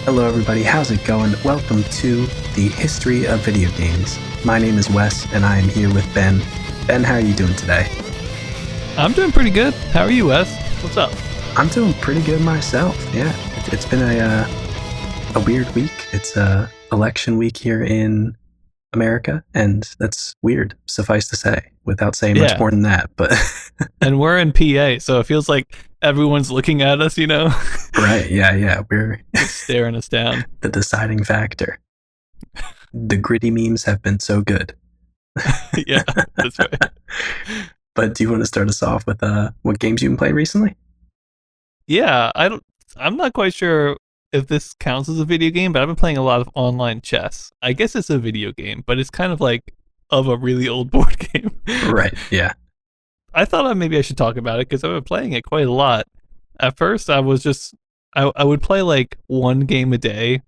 Hello, everybody. How's it going? Welcome to the History of Video Games. My name is Wes, and I am here with Ben. Ben, how are you doing today? I'm doing pretty good. How are you, Wes? What's up? I'm doing pretty good myself. Yeah, it's been a weird week. It's election week here in America, and that's weird. Suffice to say, without saying much more than that. But and we're in PA, so it feels like everyone's looking at us. Right? Yeah. We're staring us down. The deciding factor. The gritty memes have been so good. Yeah, that's right. But do you want to start us off with what games you've been playing recently? Yeah, I'm not quite sure if this counts as a video game, but I've been playing a lot of online chess. I guess it's a video game, but it's kind of like of a really old board game. Right, yeah. I thought maybe I should talk about it because I've been playing it quite a lot. At first, I would play like one game a day,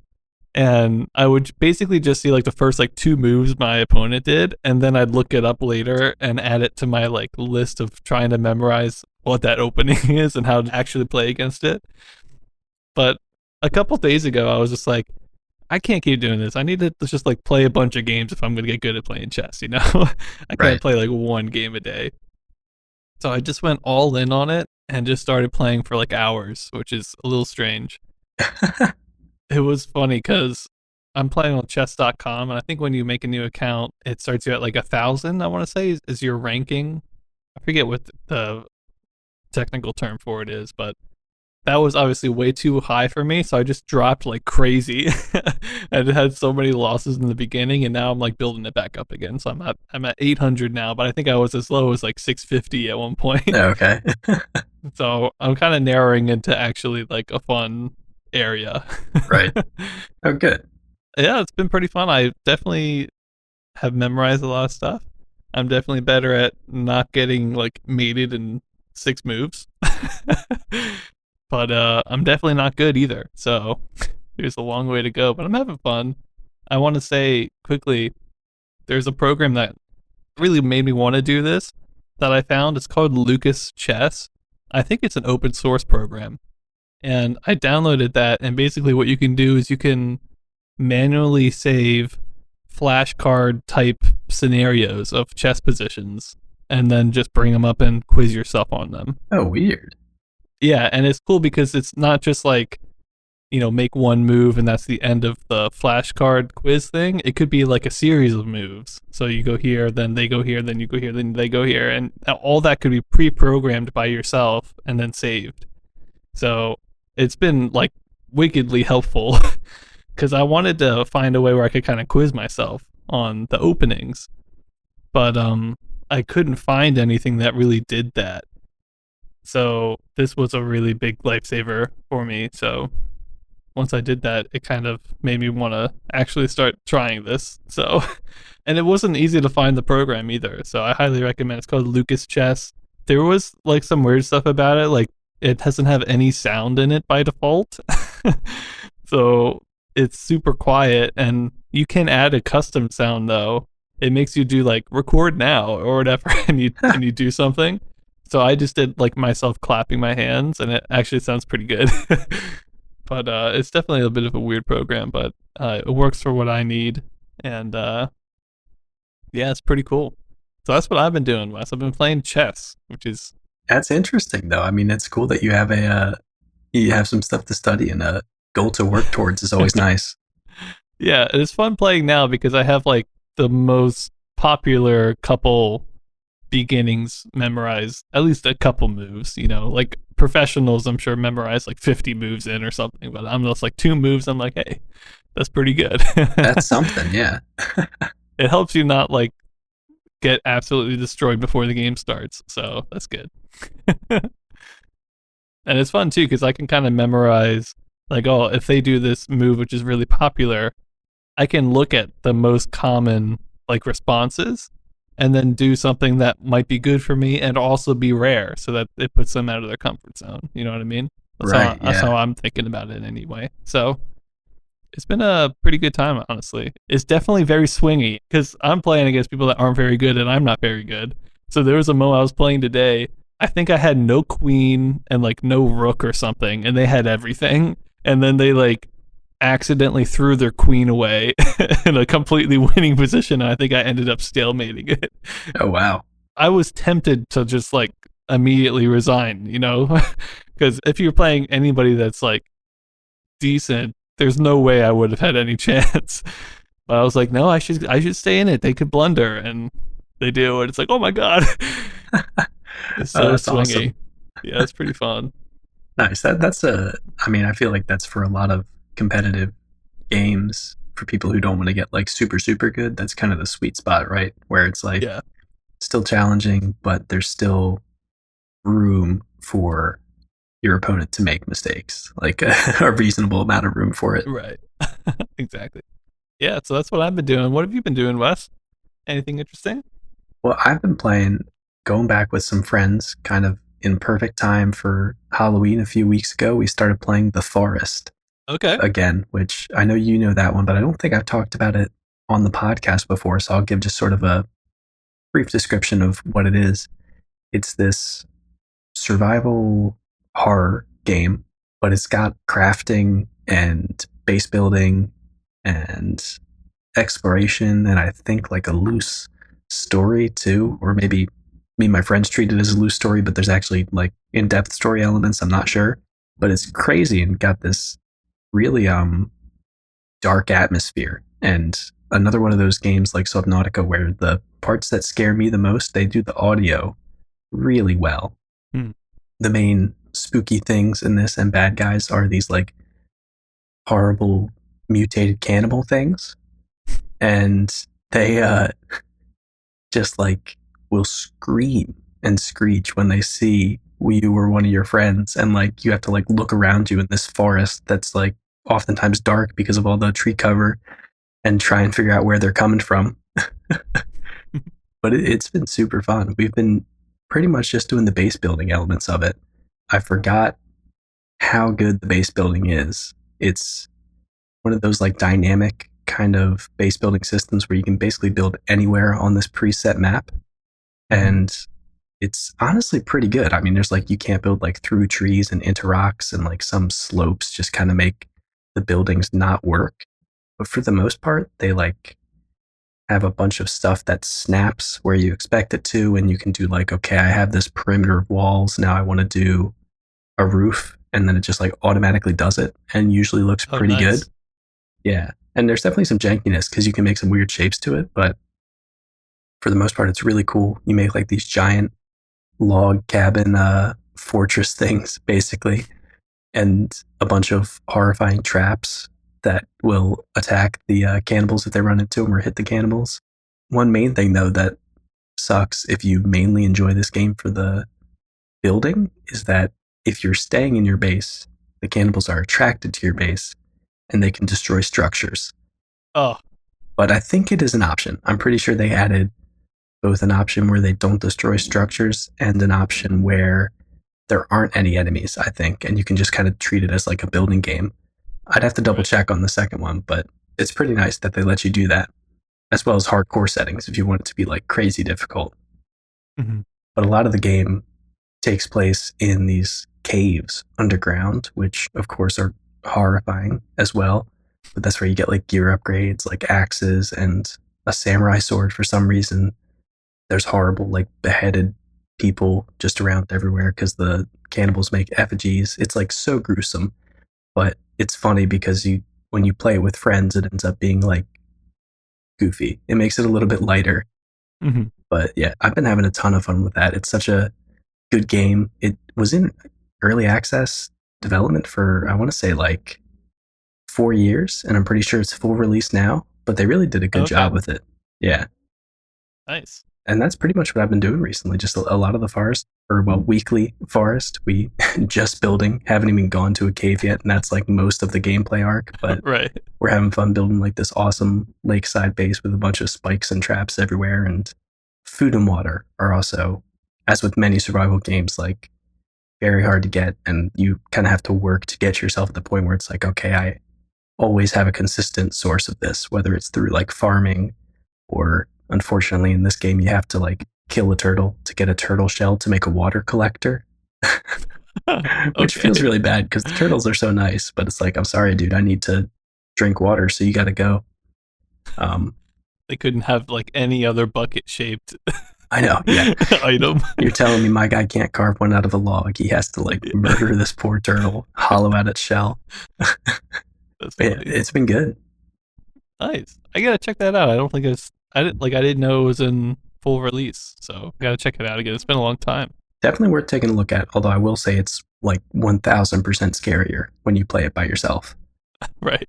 and I would basically just see like the first like two moves my opponent did, and then I'd look it up later and add it to my like list of trying to memorize what that opening is and how to actually play against it. But a couple days ago, I was just like, I can't keep doing this. I need to just like play a bunch of games if I'm going to get good at playing chess, I can't play like one game a day. So I just went all in on it and just started playing for like hours, which is a little strange. It was funny because I'm playing on chess.com, and I think when you make a new account, it starts you at like 1,000, I want to say, is your ranking. I forget what the technical term for it is, but that was obviously way too high for me, so I just dropped like crazy. And it had so many losses in the beginning, and now I'm like building it back up again. So I'm at 800 now, but I think I was as low as like 650 at one point. Okay. So I'm kind of narrowing into actually like a fun area. Right. Oh, good. Yeah, it's been pretty fun. I definitely have memorized a lot of stuff. I'm definitely better at not getting like mated in 6 moves. But I'm definitely not good either. So there's a long way to go, but I'm having fun. I want to say quickly, there's a program that really made me want to do this that I found. It's called Lucas Chess. I think it's an open source program. And I downloaded that, and basically what you can do is you can manually save flashcard type scenarios of chess positions and then just bring them up and quiz yourself on them. Oh, weird. Yeah, and it's cool because it's not just like, make one move and that's the end of the flashcard quiz thing. It could be like a series of moves. So you go here, then they go here, then you go here, then they go here. And all that could be pre-programmed by yourself and then saved. So it's been like wickedly helpful because I wanted to find a way where I could kind of quiz myself on the openings. But I couldn't find anything that really did that. So this was a really big lifesaver for me. So once I did that, it kind of made me want to actually start trying this. So, and it wasn't easy to find the program either. So I highly recommend. It's called Lucas Chess. There was like some weird stuff about it. Like it doesn't have any sound in it by default. So it's super quiet, and you can add a custom sound though. It makes you do like record now or whatever, and you do something. So I just did like myself clapping my hands, and it actually sounds pretty good. But it's definitely a bit of a weird program, but it works for what I need. And yeah, it's pretty cool. So that's what I've been doing, Wes. I've been playing chess, which is... That's interesting, though. I mean, it's cool that you have some stuff to study, and a goal to work towards is always nice. Yeah, it's fun playing now because I have like the most popular couple beginnings memorize at least a couple moves. Like professionals I'm sure memorize like 50 moves in or something, but I'm just like 2 moves. I'm like, hey, that's pretty good. That's something. Yeah. It helps you not like get absolutely destroyed before the game starts, so that's good. And it's fun too because I can kind of memorize like, oh, if they do this move which is really popular, I can look at the most common like responses and then do something that might be good for me and also be rare, so that it puts them out of their comfort zone. You know what I mean? That's how I'm thinking about it anyway. So it's been a pretty good time, honestly. It's definitely very swingy because I'm playing against people that aren't very good and I'm not very good. So there was a moment I was playing today. I think I had no queen and like no rook or something, and they had everything. And then they like accidentally threw their queen away in a completely winning position. And I think I ended up stalemating it. Oh wow. I was tempted to just like immediately resign, you know, because if you're playing anybody that's like decent, there's no way I would have had any chance. But I was like, no, I should stay in it. They could blunder, and they do, and it's like, oh my god, it's so That's swingy. awesome. Yeah, it's pretty fun. Nice. That's a. I mean, I feel like that's for a lot of competitive games for people who don't want to get like super super good. That's kind of the sweet spot, right? Where it's like Yeah, still challenging, but there's still room for your opponent to make mistakes, like a reasonable amount of room for it. right. Exactly. Yeah, so that's what I've been doing. What have you been doing, Wes? Anything interesting? Well, I've been playing, going back with some friends, kind of in perfect time for Halloween a few weeks ago. We started playing The Forest Okay. again, which I know you know that one, but I don't think I've talked about it on the podcast before. So I'll give just sort of a brief description of what it is. It's this survival horror game, but it's got crafting and base building and exploration, and I think like a loose story too, or maybe me and my friends treat it as a loose story, but there's actually like in-depth story elements. I'm not sure, but it's crazy and got this really dark atmosphere. And another one of those games like Subnautica where the parts that scare me the most, they do the audio really well. Hmm. The main spooky things in this and bad guys are these like horrible mutated cannibal things, and they just like will scream and screech when they see you or one of your friends, and like you have to like look around you in this forest that's like oftentimes dark because of all the tree cover and try and figure out where they're coming from. But it's been super fun. We've been pretty much just doing the base building elements of it. I forgot how good the base building is. It's one of those like dynamic kind of base building systems where you can basically build anywhere on this preset map. And it's honestly pretty good. I mean, there's like you can't build like through trees and into rocks, and like some slopes just kind of make the buildings not work. But for the most part, they like have a bunch of stuff that snaps where you expect it to, and you can do like, okay, I have this perimeter of walls. Now I want to do a roof, and then it just like automatically does it and usually looks pretty nice. good. Yeah. And there's definitely some jankiness because you can make some weird shapes to it, but for the most part, it's really cool. You make like these giant log cabin fortress things, basically, and a bunch of horrifying traps that will attack the cannibals if they run into them or hit the cannibals. One main thing, though, that sucks if you mainly enjoy this game for the building is that if you're staying in your base, the cannibals are attracted to your base and they can destroy structures. Oh, But I think it is an option. I'm pretty sure they added both an option where they don't destroy structures and an option where there aren't any enemies, I think, and you can just kind of treat it as like a building game. I'd have to double check on the second one, but it's pretty nice that they let you do that, as well as hardcore settings if you want it to be like crazy difficult. mm-hmm. But a lot of the game takes place in these caves underground, which of course are horrifying as well. But that's where you get like gear upgrades, like axes and a samurai sword for some reason. There's horrible, like beheaded people just around everywhere because the cannibals make effigies. It's like so gruesome, but it's funny because when you play it with friends, it ends up being like goofy. It makes it a little bit lighter. Mm-hmm. But yeah, I've been having a ton of fun with that. It's such a good game. It was in early access development for, I want to say, like 4 years, and I'm pretty sure it's full release now, but they really did a good job with it. Yeah. Nice. And that's pretty much what I've been doing recently. Just a lot of the forest, or well, weekly forest. We just building, haven't even gone to a cave yet, and that's like most of the gameplay arc. But right. We're having fun building like this awesome lakeside base with a bunch of spikes and traps everywhere. And food and water are also, as with many survival games, like very hard to get, and you kind of have to work to get yourself at the point where it's like, okay, I always have a consistent source of this, whether it's through like farming or, unfortunately, in this game, you have to like kill a turtle to get a turtle shell to make a water collector, which feels really bad because the turtles are so nice. But it's like, I'm sorry, dude, I need to drink water, so you got to go. Um, They couldn't have like any other bucket shaped I know, yeah. item. You're telling me my guy can't carve one out of a log. He has to like murder this poor turtle, hollow out its shell. That's Yeah, funny. it's been good. Nice. I gotta check that out. I don't think I didn't know it was in full release, so I gotta check it out again. It's been a long time. Definitely worth taking a look at, although I will say it's like 1000% scarier when you play it by yourself. Right.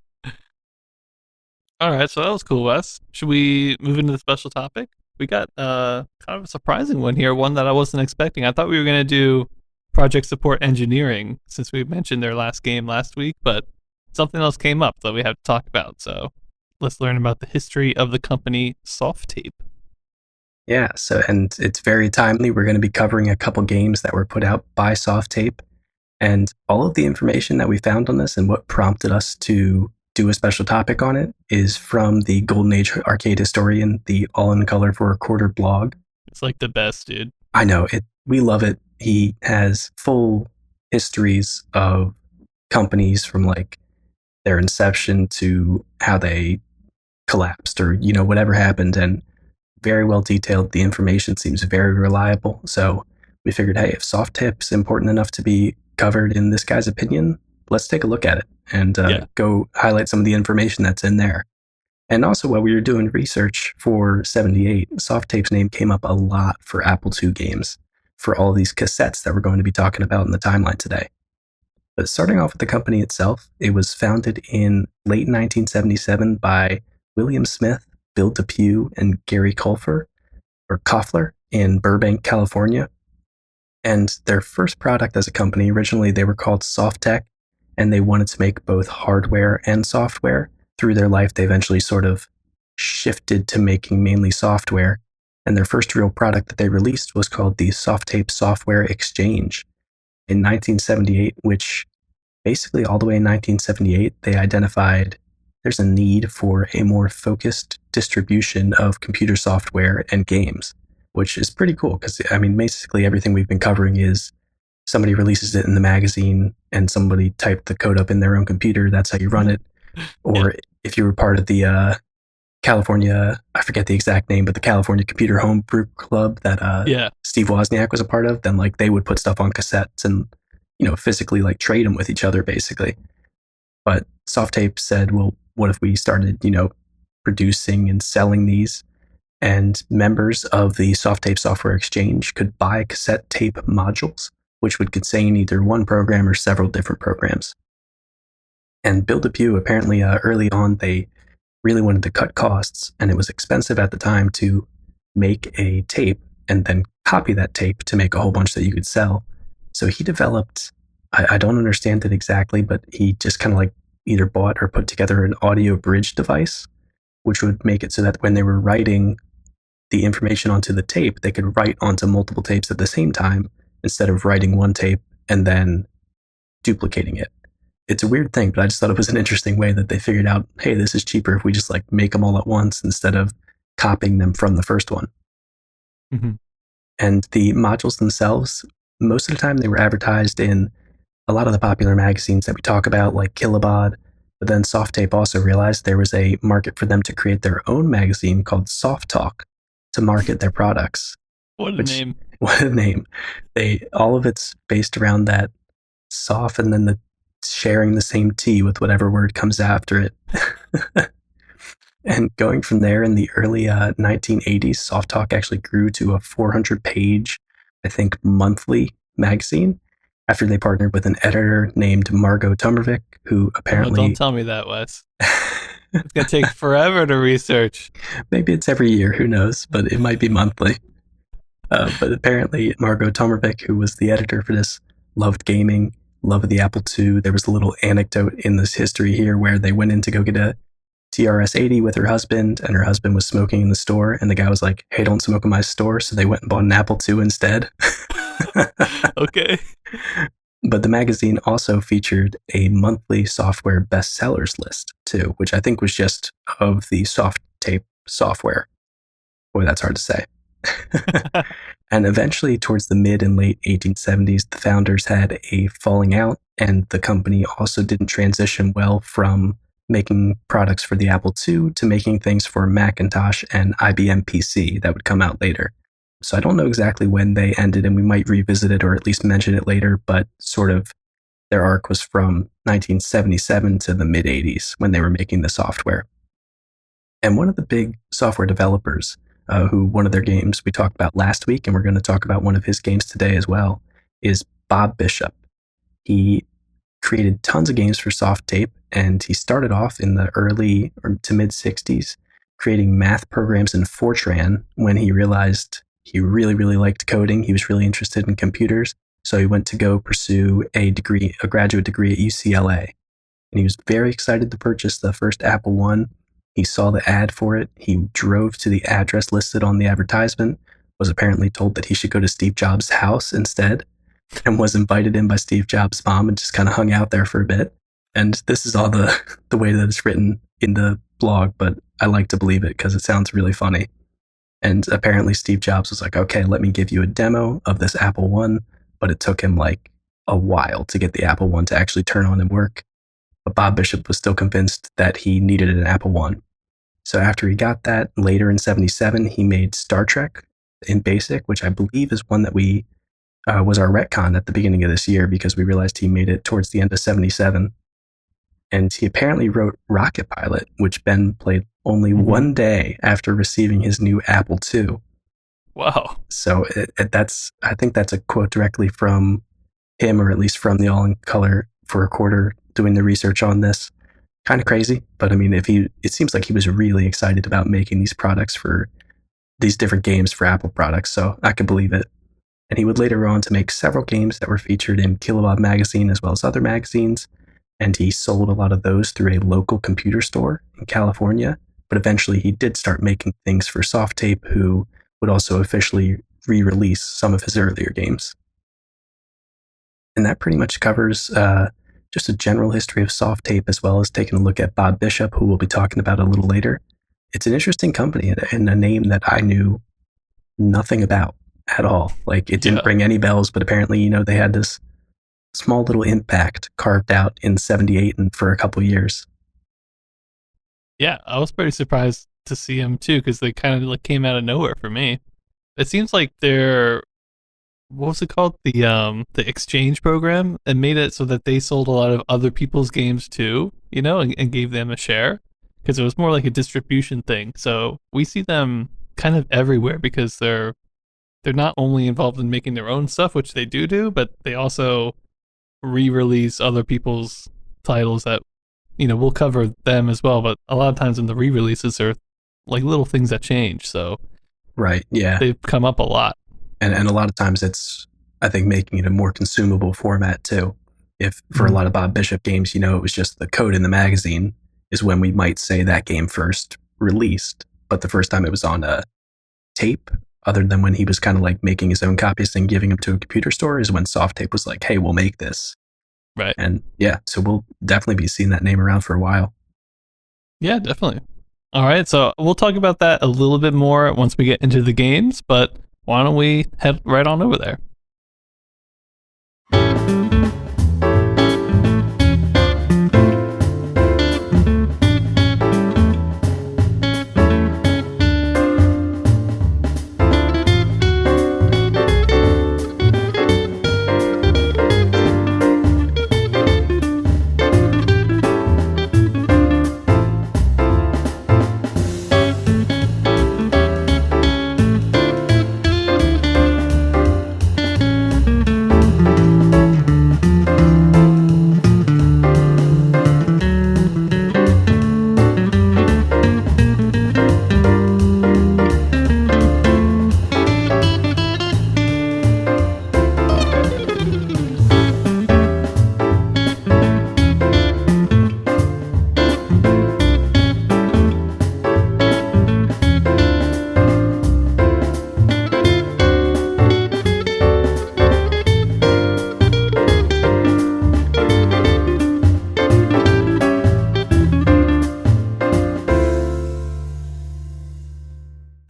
All right, so that was cool, Wes. Should we move into the special topic? We got kind of a surprising one here, one that I wasn't expecting. I thought we were gonna do project support engineering since we mentioned their last game last week, but something else came up that we have to talk about. So let's learn about the history of the company Softape. Yeah, so and it's very timely. We're going to be covering a couple games that were put out by Softape, and all of the information that we found on this and what prompted us to do a special topic on it is from the Golden Age arcade historian, the All in Color for a Quarter blog. It's like the best, dude. I know it. We love it. He has full histories of companies from like their inception to how they collapsed or whatever happened, and very well detailed. The information seems very reliable. So we figured, hey, if Softape's important enough to be covered in this guy's opinion, let's take a look at it and go highlight some of the information that's in there. And also, while we were doing research for 78, Softape's name came up a lot for Apple II games, for all these cassettes that we're going to be talking about in the timeline today. But starting off with the company itself, it was founded in late 1977 by William Smith, Bill DePue, and Gary Koffler in Burbank, California. And their first product as a company, originally they were called Softtech, and they wanted to make both hardware and software. Through their life, they eventually sort of shifted to making mainly software. And their first real product that they released was called the Softape Software Exchange in 1978, which basically all the way in 1978, they identified there's a need for a more focused distribution of computer software and games, which is pretty cool because, I mean, basically everything we've been covering is somebody releases it in the magazine and somebody typed the code up in their own computer. That's how you run it. Or if you were part of the California, I forget the exact name, but the California Computer Homebrew Club that Steve Wozniak was a part of, then like they would put stuff on cassettes and, physically like trade them with each other basically. But Softape said, well, what if we started, producing and selling these? And members of the Softape Software Exchange could buy cassette tape modules, which would contain either one program or several different programs. And Bill DePue, apparently early on, they really wanted to cut costs, and it was expensive at the time to make a tape and then copy that tape to make a whole bunch that you could sell. So he developed, I don't understand it exactly, but he just kind of like either bought or put together an audio bridge device, which would make it so that when they were writing the information onto the tape, they could write onto multiple tapes at the same time instead of writing one tape and then duplicating it. It's a weird thing, but I just thought it was an interesting way that they figured out, hey, this is cheaper if we just like make them all at once instead of copying them from the first one. Mm-hmm. And the modules themselves, most of the time they were advertised in a lot of the popular magazines that we talk about, like Kilobod. But then Softape also realized there was a market for them to create their own magazine called Soft Talk to market their products. What a name. What a name. All of it's based around that soft and then the sharing the same T with whatever word comes after it. And going from there in the early 1980s, Soft Talk actually grew to a 400-page, I think, monthly magazine after they partnered with an editor named Margot Tomervik, who apparently... Oh, don't tell me that, Wes. It's going to take forever to research. Maybe it's every year, who knows, but it might be monthly. But apparently Margot Tomervik, who was the editor for this, loved gaming, loved the Apple II. There was a little anecdote in this history here where they went in to go get a TRS-80 with her husband, and her husband was smoking in the store, and the guy was like, hey, don't smoke in my store, so they went and bought an Apple II instead. Okay. But the magazine also featured a monthly software bestsellers list, too, which I think was just of the Softape software. Boy, that's hard to say. And eventually, towards the mid and late 1870s, the founders had a falling out, and the company also didn't transition well from making products for the Apple II to making things for Macintosh and IBM PC that would come out later. So I don't know exactly when they ended, and we might revisit it or at least mention it later, but sort of their arc was from 1977 to the mid 80s when they were making the software. And one of the big software developers, who one of their games we talked about last week, and we're going to talk about one of his games today as well, is Bob Bishop. He created tons of games for Softape, and he started off in the early to mid 60s creating math programs in Fortran when he realized he really, really liked coding. He was really interested in computers. So he went to go pursue a graduate degree at UCLA. And he was very excited to purchase the first Apple I. He saw the ad for it. He drove to the address listed on the advertisement, was apparently told that he should go to Steve Jobs' house instead, and was invited in by Steve Jobs' mom and just kind of hung out there for a bit. And this is all the way that it's written in the blog, but I like to believe it because it sounds really funny. And apparently Steve Jobs was like, okay, let me give you a demo of this Apple I, but it took him like a while to get the Apple I to actually turn on and work. But Bob Bishop was still convinced that he needed an Apple I. So after he got that, later in 77, he made Star Trek in BASIC, which I believe is one that we was our retcon at the beginning of this year because we realized he made it towards the end of 77. And he apparently wrote Rocket Pilot, which Ben played only one day after receiving his new Apple II. Wow. So I think that's a quote directly from him, or at least from the All in Color for a Quarter doing the research on this. Kind of crazy, but I mean, it seems like he was really excited about making these products for these different games for Apple products, so I could believe it. And he would later go on to make several games that were featured in Kilowatt magazine as well as other magazines, and he sold a lot of those through a local computer store in California. But eventually he did start making things for Softape, who would also officially re-release some of his earlier games. And that pretty much covers just a general history of Softape, as well as taking a look at Bob Bishop, who we'll be talking about a little later. It's an interesting company and a name that I knew nothing about at all. Like, it didn't ring any bells, but apparently, they had this small little impact carved out in 78 and for a couple of years. Yeah, I was pretty surprised to see him too, because they kind of came out of nowhere for me. It seems like they're, what was it called? The exchange program, and made it so that they sold a lot of other people's games too, and gave them a share, because it was more like a distribution thing. So we see them kind of everywhere because they're not only involved in making their own stuff, which they do, but they also re-release other people's titles that, we'll cover them as well. But a lot of times in the re-releases are like little things that change. So right, yeah, they've come up a lot. And a lot of times it's, I think, making it a more consumable format too. If for a lot of Bob Bishop games, it was just the code in the magazine is when we might say that game first released. But the first time it was on a tape, other than when he was kind of like making his own copies and giving them to a computer store, is when Softape was like, hey, we'll make this. Right. And yeah, so we'll definitely be seeing that name around for a while. Yeah, definitely. All right, so we'll talk about that a little bit more once we get into the games, but why don't we head right on over there?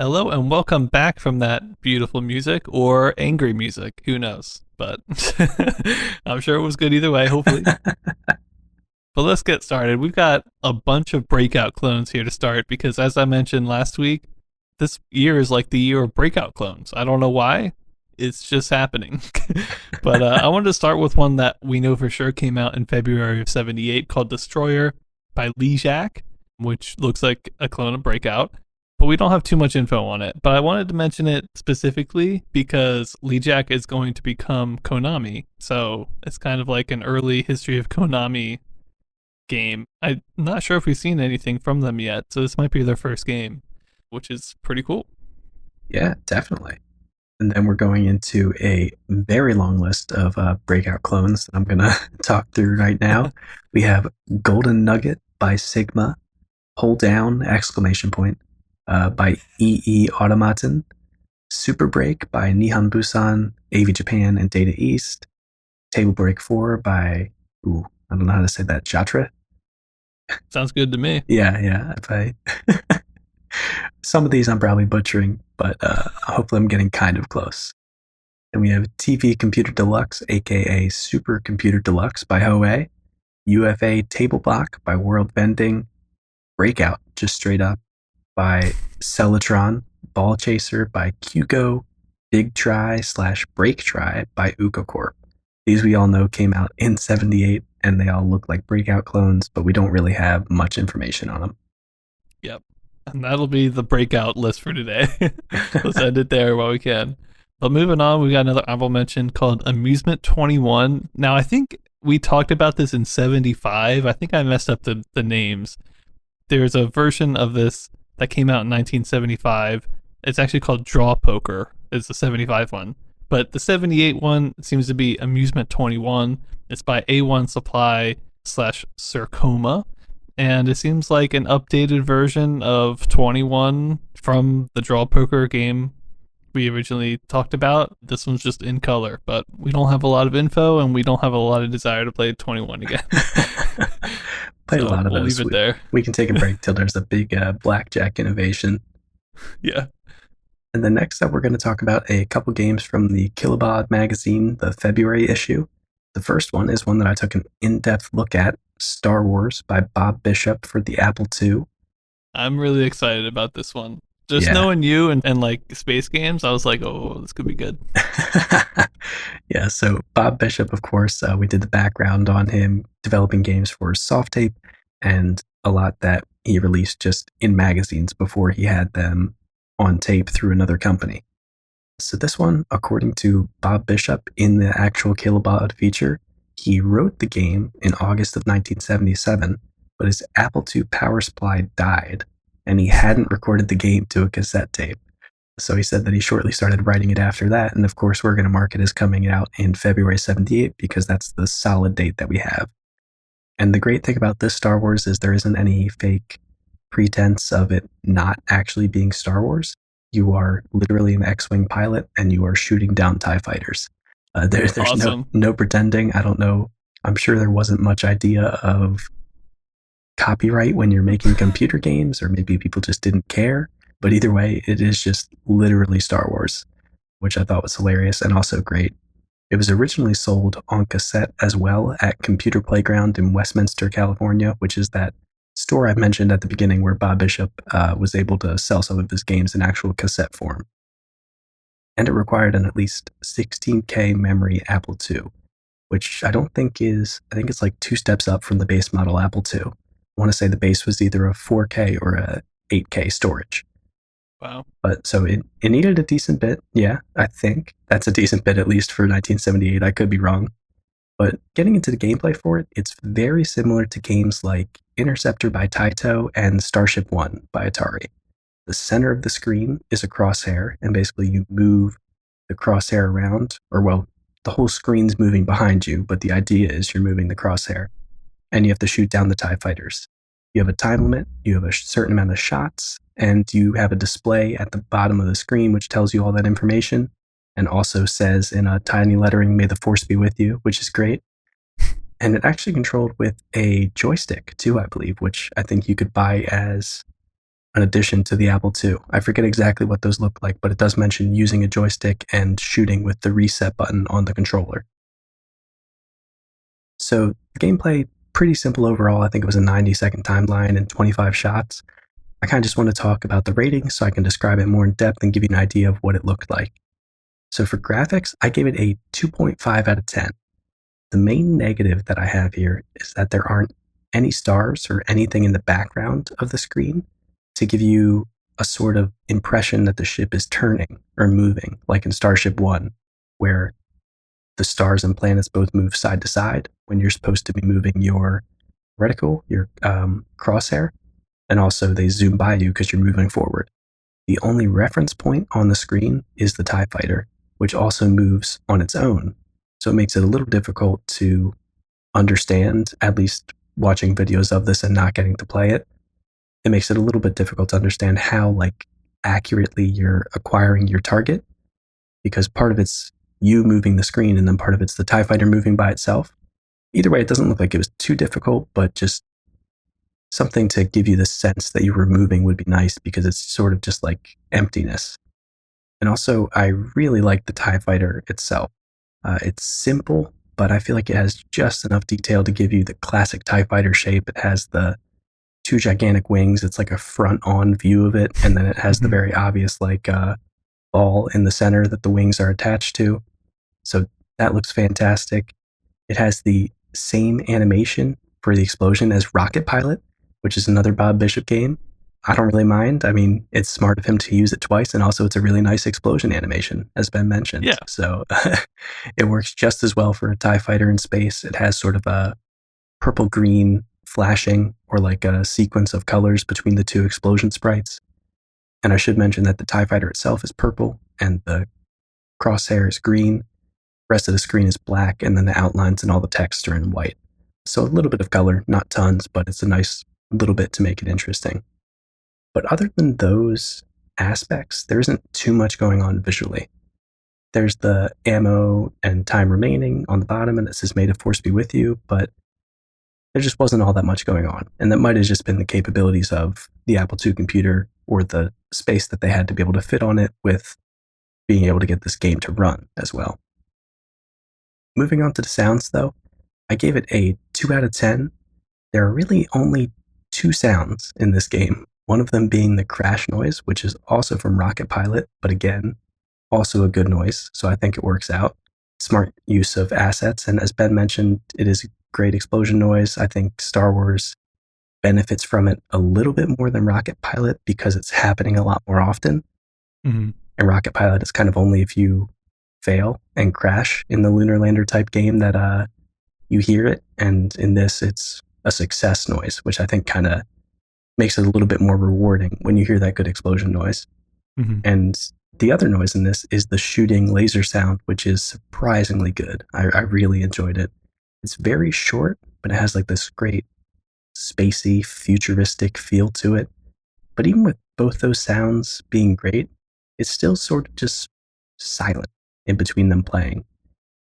Hello and welcome back from that beautiful music or angry music. Who knows? But I'm sure it was good either way, hopefully. But let's get started. We've got a bunch of Breakout clones here to start because, as I mentioned last week, this year is like the year of Breakout clones. I don't know why. It's just happening. But I wanted to start with one that we know for sure came out in February of 78 called Destroyer by LeJack, which looks like a clone of Breakout. But we don't have too much info on it. But I wanted to mention it specifically because LeJack is going to become Konami. So it's kind of like an early history of Konami game. I'm not sure if we've seen anything from them yet. So this might be their first game, which is pretty cool. Yeah, definitely. And then we're going into a very long list of Breakout clones that I'm going to talk through right now. We have Golden Nugget by Sigma, Hold Down, ! By EE Automaton, Super Break by Nihon Busan, AV Japan, and Data East, Table Break 4 by, I don't know how to say that, Jatra? Sounds good to me. Yeah. Some of these I'm probably butchering, but hopefully I'm getting kind of close. And we have TV Computer Deluxe, aka Super Computer Deluxe by Hoei, UFA Table Block by World Vending, Breakout, just straight up, by Celatron, Ball Chaser by Kyugo, Big Try / Break Try by Uko Corp. These we all know came out in 78, and they all look like Breakout clones, but we don't really have much information on them. Yep. And that'll be the Breakout list for today. Let's end it there while we can. But moving on, we got another honorable mention called Amusement 21. Now, I think we talked about this in 75. I think I messed up the names. There's a version of this that came out in 1975. It's actually called Draw Poker. It's the 75 one. But the 78 one seems to be Amusement 21. It's by A1 Supply / Circoma. And it seems like an updated version of 21 from the Draw Poker game we originally talked about. This one's just in color, but we don't have a lot of info and we don't have a lot of desire to play 21 again. Played a lot of we'll those. Leave it there. We can take a break till there's a big blackjack innovation. Yeah. And then next up, we're going to talk about a couple games from the Kilobod magazine, the February issue. The first one is one that I took an in-depth look at, Star Wars by Bob Bishop for the Apple II. I'm really excited about this one. Just knowing you and like space games, I was like, oh, this could be good. Yeah, so Bob Bishop, of course, we did the background on him developing games for Soft Tape and a lot that he released just in magazines before he had them on tape through another company. So this one, according to Bob Bishop in the actual Kilobod feature, he wrote the game in August of 1977, but his Apple II power supply died, and he hadn't recorded the game to a cassette tape. So he said that he shortly started writing it after that, and of course we're going to mark it as coming out in February 78 because that's the solid date that we have. And the great thing about this Star Wars is there isn't any fake pretense of it not actually being Star Wars. You are literally an X-Wing pilot, and you are shooting down TIE fighters. There's awesome. no pretending. I don't know. I'm sure there wasn't much idea of copyright when you're making computer games, or maybe people just didn't care. But either way, it is just literally Star Wars, which I thought was hilarious and also great. It was originally sold on cassette as well at Computer Playground in Westminster, California, which is that store I mentioned at the beginning where Bob Bishop was able to sell some of his games in actual cassette form. And it required an at least 16K memory Apple II, which I think it's like 2 steps up from the base model Apple II. I want to say the base was either a 4K or a 8K storage. Wow. But so it needed a decent bit. Yeah, I think that's a decent bit, at least for 1978. I could be wrong. But getting into the gameplay for it, it's very similar to games like Interceptor by Taito and Starship 1 by Atari. The center of the screen is a crosshair, and basically you move the crosshair around, or well, the whole screen's moving behind you, but the idea is you're moving the crosshair, and you have to shoot down the TIE fighters. You have a time limit, you have a certain amount of shots, and you have a display at the bottom of the screen which tells you all that information, and also says in a tiny lettering, "May the Force be with you," which is great. And it actually controlled with a joystick too, I believe, which I think you could buy as an addition to the Apple II. I forget exactly what those look like, but it does mention using a joystick and shooting with the reset button on the controller. So the gameplay pretty simple overall. I think it was a 90-second timeline and 25 shots. I kind of just want to talk about the rating so I can describe it more in depth and give you an idea of what it looked like. So for graphics, I gave it a 2.5 out of 10. The main negative that I have here is that there aren't any stars or anything in the background of the screen to give you a sort of impression that the ship is turning or moving, like in Starship One, where the stars and planets both move side to side when you're supposed to be moving your reticle, your crosshair, and also they zoom by you because you're moving forward. The only reference point on the screen is the TIE fighter, which also moves on its own. So it makes it a little difficult to understand, at least watching videos of this and not getting to play it. It makes it a little bit difficult to understand how accurately you're acquiring your target, because part of it's you moving the screen and then part of it's the TIE fighter moving by itself. Either way, it doesn't look like it was too difficult, but just something to give you the sense that you were moving would be nice, because it's sort of just like emptiness. And also, I really like the TIE fighter itself. It's simple, but I feel like it has just enough detail to give you the classic TIE fighter shape. It has the two gigantic wings. It's like a front-on view of it, and then it has the very obvious ball in the center that the wings are attached to. So that looks fantastic. It has the same animation for the explosion as Rocket Pilot, which is another Bob Bishop game. I don't really mind. I mean, it's smart of him to use it twice, and also it's a really nice explosion animation, as Ben mentioned. Yeah. So it works just as well for a TIE fighter in space. It has sort of a purple-green flashing, or like a sequence of colors between the two explosion sprites. And I should mention that the TIE fighter itself is purple, and the crosshair is green. The rest of the screen is black, and then the outlines and all the text are in white. So a little bit of color, not tons, but it's a nice little bit to make it interesting. But other than those aspects, there isn't too much going on visually. There's the ammo and time remaining on the bottom, and it says, "May the Force be with you," but there just wasn't all that much going on. And that might have just been the capabilities of the Apple II computer, or the space that they had to be able to fit on it, with being able to get this game to run as well. Moving on to the sounds, though, I gave it a 2 out of 10. There are really only two sounds in this game, one of them being the crash noise, which is also from Rocket Pilot, but again, also a good noise, so I think it works out. Smart use of assets, and as Ben mentioned, it is a great explosion noise. I think Star Wars benefits from it a little bit more than Rocket Pilot because it's happening a lot more often. Mm-hmm. And Rocket Pilot is kind of only if you fail and crash in the Lunar Lander type game that you hear it, and in this it's a success noise, which I think kind of makes it a little bit more rewarding when you hear that good explosion noise. Mm-hmm. And the other noise in this is the shooting laser sound, which is surprisingly good. I really enjoyed it. It's very short, but it has this great spacey, futuristic feel to it. But even with both those sounds being great, it's still sort of just silent in between them playing.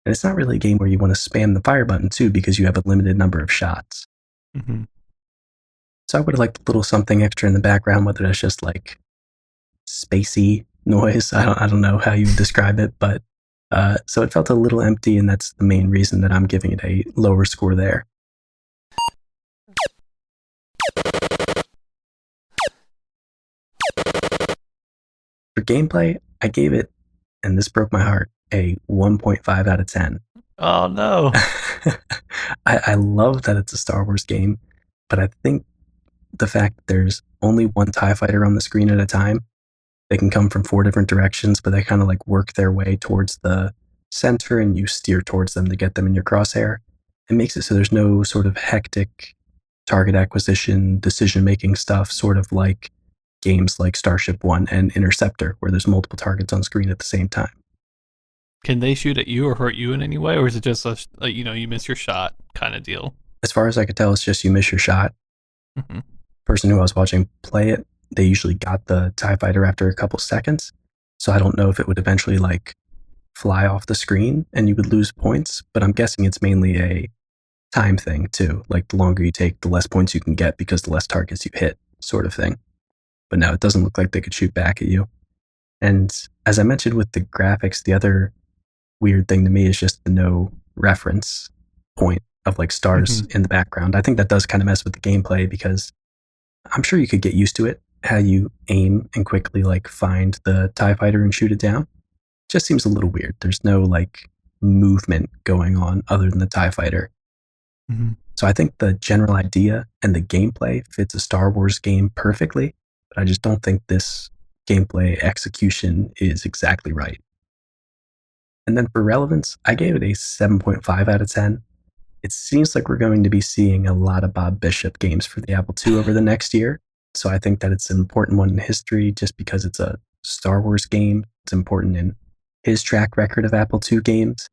And it's not really a game where you want to spam the fire button too, because you have a limited number of shots. Mm-hmm. So I would have liked a little something extra in the background, whether that's just spacey noise. I don't know how you would describe it, but so it felt a little empty, and that's the main reason that I'm giving it a lower score there. For gameplay, I gave it, and this broke my heart, a 1.5 out of 10. Oh no. I love that it's a Star Wars game, but I think the fact that there's only one TIE fighter on the screen at a time, they can come from 4 different directions, but they kind of work their way towards the center, and you steer towards them to get them in your crosshair. It makes it so there's no sort of hectic target acquisition, decision-making stuff, sort of like games like Starship One and Interceptor, where there's multiple targets on screen at the same time. Can they shoot at you or hurt you in any way, or is it just you miss your shot kind of deal? As far as I could tell, it's just you miss your shot. Mm-hmm. Person who I was watching play it, they usually got the TIE fighter after a couple seconds, so I don't know if it would eventually fly off the screen and you would lose points, but I'm guessing it's mainly a time thing too. The longer you take, the less points you can get because the less targets you hit, sort of thing. But no, it doesn't look like they could shoot back at you. And as I mentioned with the graphics, the other weird thing to me is just the no reference point of like stars in the background. I think that does kind of mess with the gameplay because I'm sure you could get used to it, how you aim and quickly like find the TIE fighter and shoot it down. Just seems a little weird. There's no like movement going on other than the TIE fighter. Mm-hmm. So I think the general idea and the gameplay fits a Star Wars game perfectly, but I just don't think this gameplay execution is exactly right. And then for relevance, I gave it a 7.5 out of 10. It seems like we're going to be seeing a lot of Bob Bishop games for the Apple II over the next year. So I think that it's an important one in history just because it's a Star Wars game. It's important in his track record of Apple II games.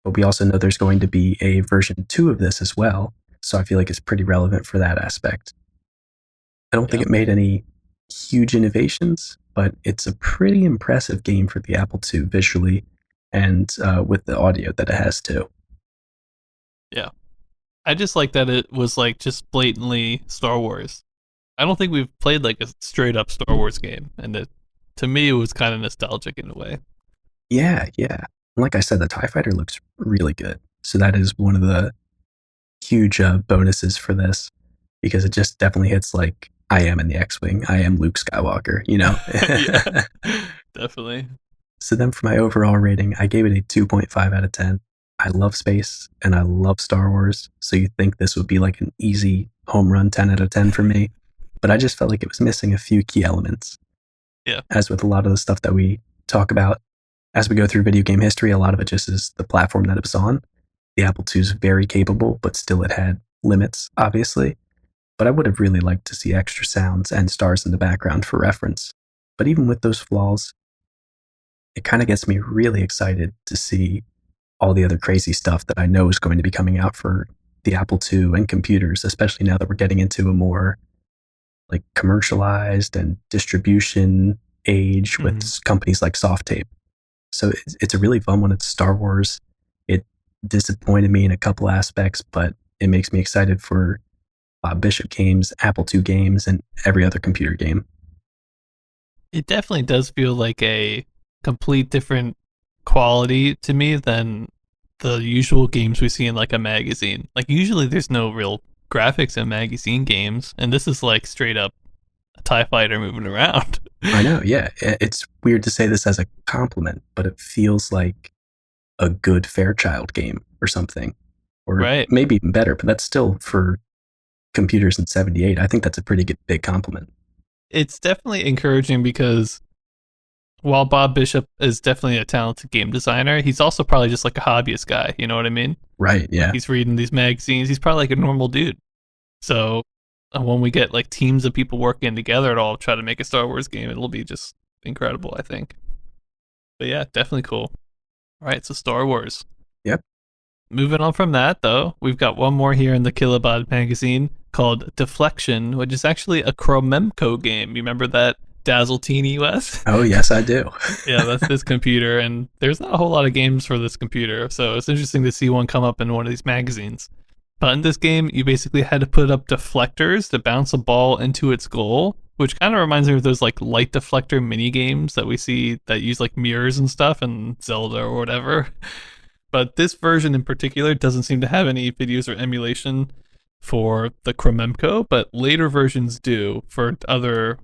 But we also know there's going to be a version 2 of this as well. So I feel like it's pretty relevant for that aspect. I don't think it made any huge innovations, but it's a pretty impressive game for the Apple II visually and with the audio that it has too. Yeah. I just like that it was like just blatantly Star Wars. I don't think we've played like a straight up Star Wars game, and it, to me, it was kind of nostalgic in a way. Yeah. Like I said, the TIE Fighter looks really good. So that is one of the huge bonuses for this because it just definitely hits like I am in the X-Wing. I am Luke Skywalker, you know? Yeah, definitely. So then for my overall rating, I gave it a 2.5 out of 10. I love space and I love Star Wars. So you think this would be like an easy home run 10 out of 10 for me. But I just felt like it was missing a few key elements. Yeah. As with a lot of the stuff that we talk about, as we go through video game history, a lot of it just is the platform that it was on. The Apple II is very capable, but still it had limits, obviously. But I would have really liked to see extra sounds and stars in the background for reference. But even with those flaws, it kind of gets me really excited to see all the other crazy stuff that I know is going to be coming out for the Apple II and computers, especially now that we're getting into a more like commercialized and distribution age with companies like Softape. So it's a really fun one. It's Star Wars. It disappointed me in a couple aspects, but it makes me excited for Bob Bishop games, Apple II games, and every other computer game. It definitely does feel like a complete different quality to me than the usual games we see in like a magazine. Like usually there's no real graphics in magazine games, and this is like straight up a TIE fighter moving around. I know, yeah. It's weird to say this as a compliment, but it feels like a good Fairchild game or something. Or right. Maybe even better, but that's still for computers in 78. I think that's a pretty good, big compliment. It's definitely encouraging because while Bob Bishop is definitely a talented game designer, he's also probably just like a hobbyist guy. You know what I mean? Right, yeah. He's reading these magazines. He's probably like a normal dude. So when we get like teams of people working together at all try to make a Star Wars game, it'll be just incredible, I think. But yeah, definitely cool. All right, so Star Wars. Yep. Moving on from that, though, we've got one more here in the Kilobot magazine called Deflection, which is actually a Chromemco game. You remember that Dazzle-Teen US? Oh, yes, I do. Yeah, that's this computer, and there's not a whole lot of games for this computer, so it's interesting to see one come up in one of these magazines. But in this game, you basically had to put up deflectors to bounce a ball into its goal, which kind of reminds me of those like light deflector mini games that we see that use like mirrors and stuff in Zelda or whatever. But this version in particular doesn't seem to have any videos or emulation for the Chromemco, but later versions do for other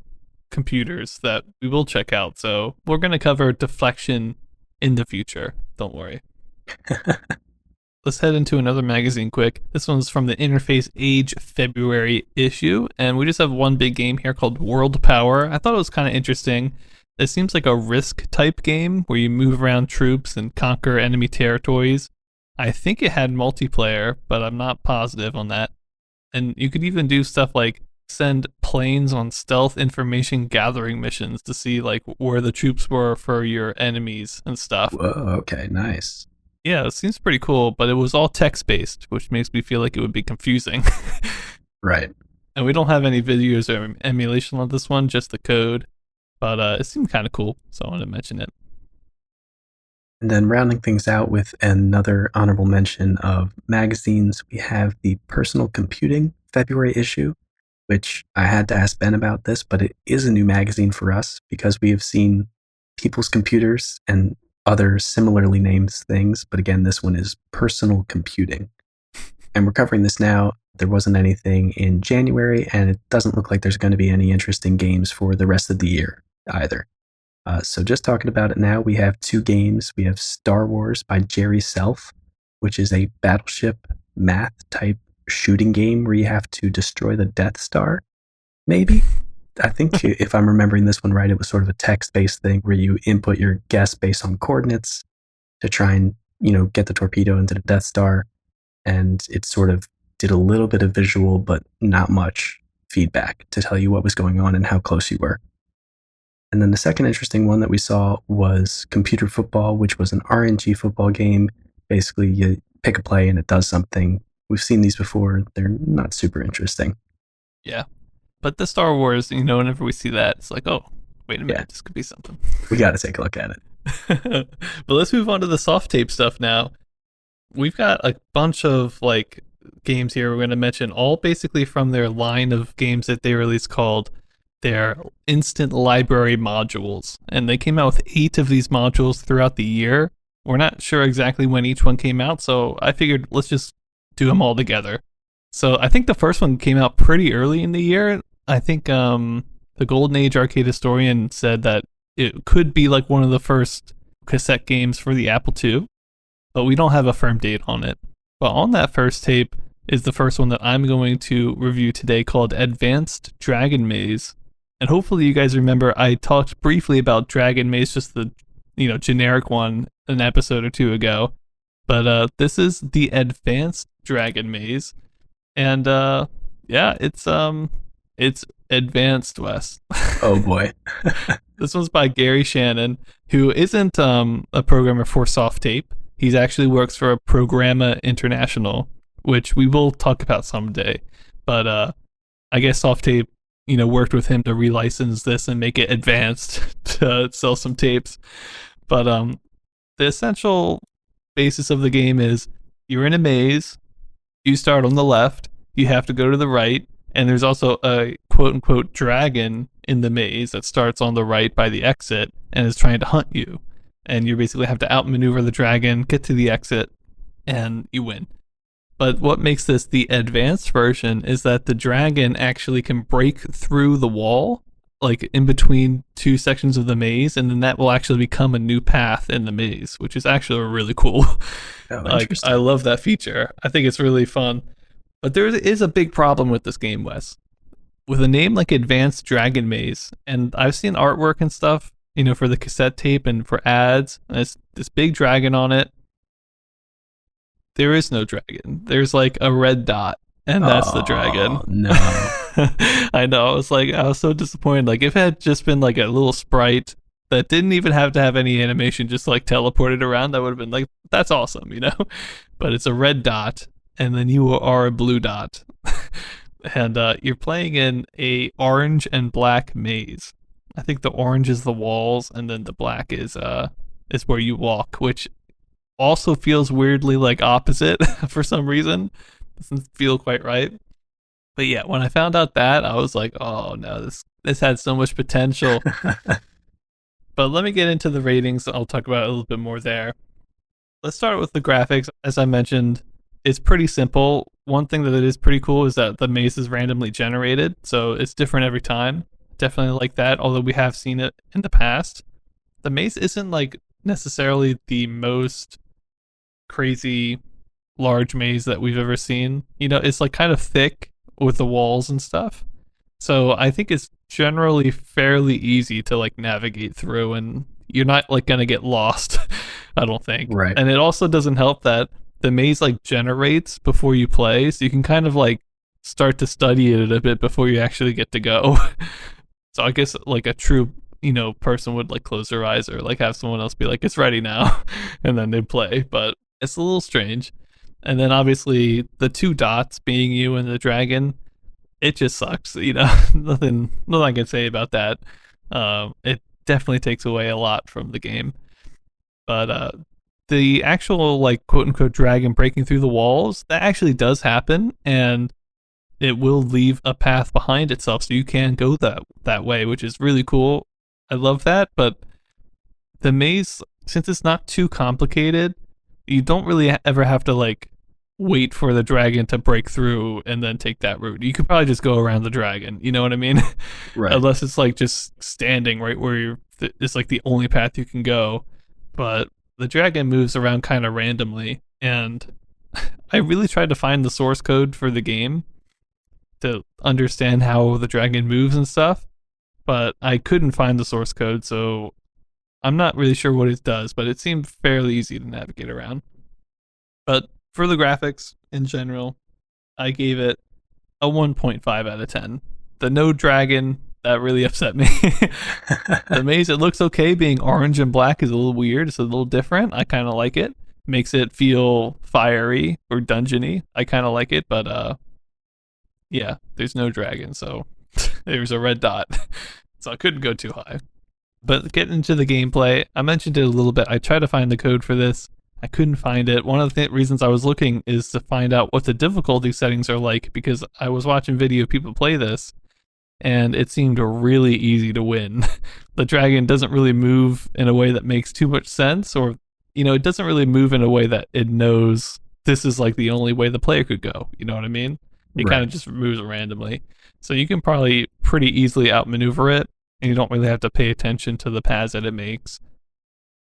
computers that we will check out. So we're going to cover Deflection in the future. Don't worry. Let's head into another magazine quick. This one's from the Interface Age February issue, and we just have one big game here called World Power. I thought it was kind of interesting. It seems like a Risk type game where you move around troops and conquer enemy territories. I think it had multiplayer, but I'm not positive on that. And you could even do stuff like send planes on stealth information gathering missions to see like where the troops were for your enemies and stuff. Whoa, okay, nice. Yeah, it seems pretty cool, but it was all text-based, which makes me feel like it would be confusing. Right. And we don't have any videos or emulation on this one, just the code. But it seemed kind of cool, so I wanted to mention it. And then rounding things out with another honorable mention of magazines, we have the Personal Computing February issue, which I had to ask Ben about this, but it is a new magazine for us because we have seen People's Computers and other similarly named things. But again, this one is Personal Computing. and we're covering this now. There wasn't anything in January, and it doesn't look like there's going to be any interesting games for the rest of the year either. So just talking about it now, we have 2 games. We have Star Wars by Jerry Self, which is a battleship math type shooting game where you have to destroy the Death Star. Maybe. I think if I'm remembering this one right, it was sort of a text-based thing where you input your guess based on coordinates to try and, get the torpedo into the Death Star. And it sort of did a little bit of visual, but not much feedback to tell you what was going on and how close you were. And then the second interesting one that we saw was Computer Football, which was an RNG football game. Basically, you pick a play and it does something. We've seen these before. They're not super interesting. Yeah. But the Star Wars, whenever we see that, it's like, oh, wait a minute, this could be something. We got to take a look at it. But let's move on to the soft tape stuff now. We've got a bunch of games here we're going to mention, all basically from their line of games that they released called their Instant Library modules. And they came out with 8 of these modules throughout the year. We're not sure exactly when each one came out, so I figured let's just do them all together. So I think the first one came out pretty early in the year. I think the Golden Age Arcade Historian said that it could be one of the first cassette games for the Apple II, but we don't have a firm date on it. But on that first tape is the first one that I'm going to review today, called Advanced Dragon Maze. And hopefully you guys remember I talked briefly about Dragon Maze, just the generic one, an episode or 2 ago. But this is the Advanced Dragon Maze. And it's advanced, Wes. Oh boy. This one's by Gary Shannon, who isn't a programmer for Soft Tape. He actually works for Programma International, which we will talk about someday. But I guess Soft Tape, worked with him to relicense this and make it advanced to sell some tapes. But the essential basis of the game is you're in a maze. You start on the left. You have to go to the right. And there's also a quote-unquote dragon in the maze that starts on the right by the exit and is trying to hunt you. And you basically have to outmaneuver the dragon, get to the exit, and you win. But what makes this the advanced version is that the dragon actually can break through the wall, in between 2 sections of the maze, and then that will actually become a new path in the maze, which is actually really cool. Oh, I love that feature. I think it's really fun. But there is a big problem with this game, Wes. With a name like Advanced Dragon Maze, and I've seen artwork and stuff, for the cassette tape and for ads, and it's this big dragon on it. There is no dragon. There's a red dot, and that's the dragon. No. I know. I was so disappointed. If it had just been a little sprite that didn't even have to have any animation, just teleported around, that would have been that's awesome, But it's a red dot, and then you are a blue dot. And you're playing in a orange and black maze. I think the orange is the walls, and then the black is where you walk, which also feels weirdly opposite for some reason. Doesn't feel quite right. But yeah, when I found out that, I was like, oh no, this had so much potential. But let me get into the ratings. I'll talk about it a little bit more there. Let's start with the graphics. As I mentioned, it's pretty simple. One thing that is pretty cool is that the maze is randomly generated, so it's different every time. Definitely like that, although we have seen it in the past. The maze isn't necessarily the most crazy large maze that we've ever seen. It's kind of thick with the walls and stuff. So I think it's generally fairly easy to navigate through, and you're not gonna get lost, I don't think. Right. And it also doesn't help that the maze generates before you play, so you can kind of start to study it a bit before you actually get to go. So I guess a true person would close their eyes or have someone else be it's ready now, and then they'd play. But it's a little strange. And then obviously the 2 dots being you and the dragon, it just sucks. Nothing I can say about that. It definitely takes away a lot from the game. But the actual quote unquote dragon breaking through the walls, that actually does happen, and it will leave a path behind itself, so you can go that way, which is really cool. I love that. But the maze, since it's not too complicated, you don't really ever have to wait for the dragon to break through and then take that route. You could probably just go around the dragon. You know what I mean? Right. Unless it's like just standing right where it's like the only path you can go. But the dragon moves around kind of randomly, and I really tried to find the source code for the game to understand how the dragon moves and stuff, but I couldn't find the source code, so I'm not really sure what it does, but it seemed fairly easy to navigate around. But for the graphics in general, I gave it a 1.5 out of 10. The no dragon, that really upset me. The maze, it looks okay. Being orange and black is a little weird. It's a little different. I kind of like it. Makes it feel fiery or dungeony. I kind of like it, but yeah, there's no dragon, so there's a red dot. So I couldn't go too high. But getting into the gameplay, I mentioned it a little bit. I tried to find the code for this. I couldn't find it. One of the reasons I was looking is to find out what the difficulty settings are like, because I was watching video of people play this, and it seemed really easy to win. The dragon doesn't really move in a way that makes too much sense, or, it doesn't really move in a way that it knows this is like the only way the player could go. You know what I mean? It kind of just moves randomly. So you can probably pretty easily outmaneuver it, and you don't really have to pay attention to the paths that it makes.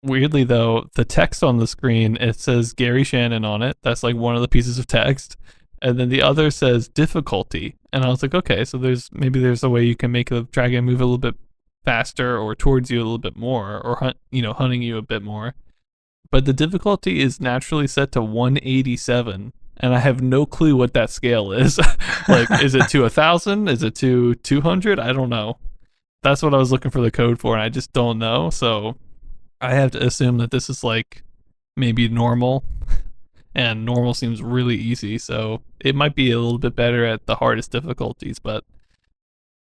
Weirdly, though, the text on the screen, it says Gary Shannon on it. That's like one of the pieces of text. And then the other says difficulty. And I was like, okay, so there's a way you can make the dragon move a little bit faster or towards you a little bit more, or hunting you a bit more. But the difficulty is naturally set to 187. And I have no clue what that scale is. Like, is it to 1,000? Is it to 200? I don't know. That's what I was looking for the code for, and I just don't know. So I have to assume that this is like maybe normal, and normal seems really easy, so it might be a little bit better at the hardest difficulties, but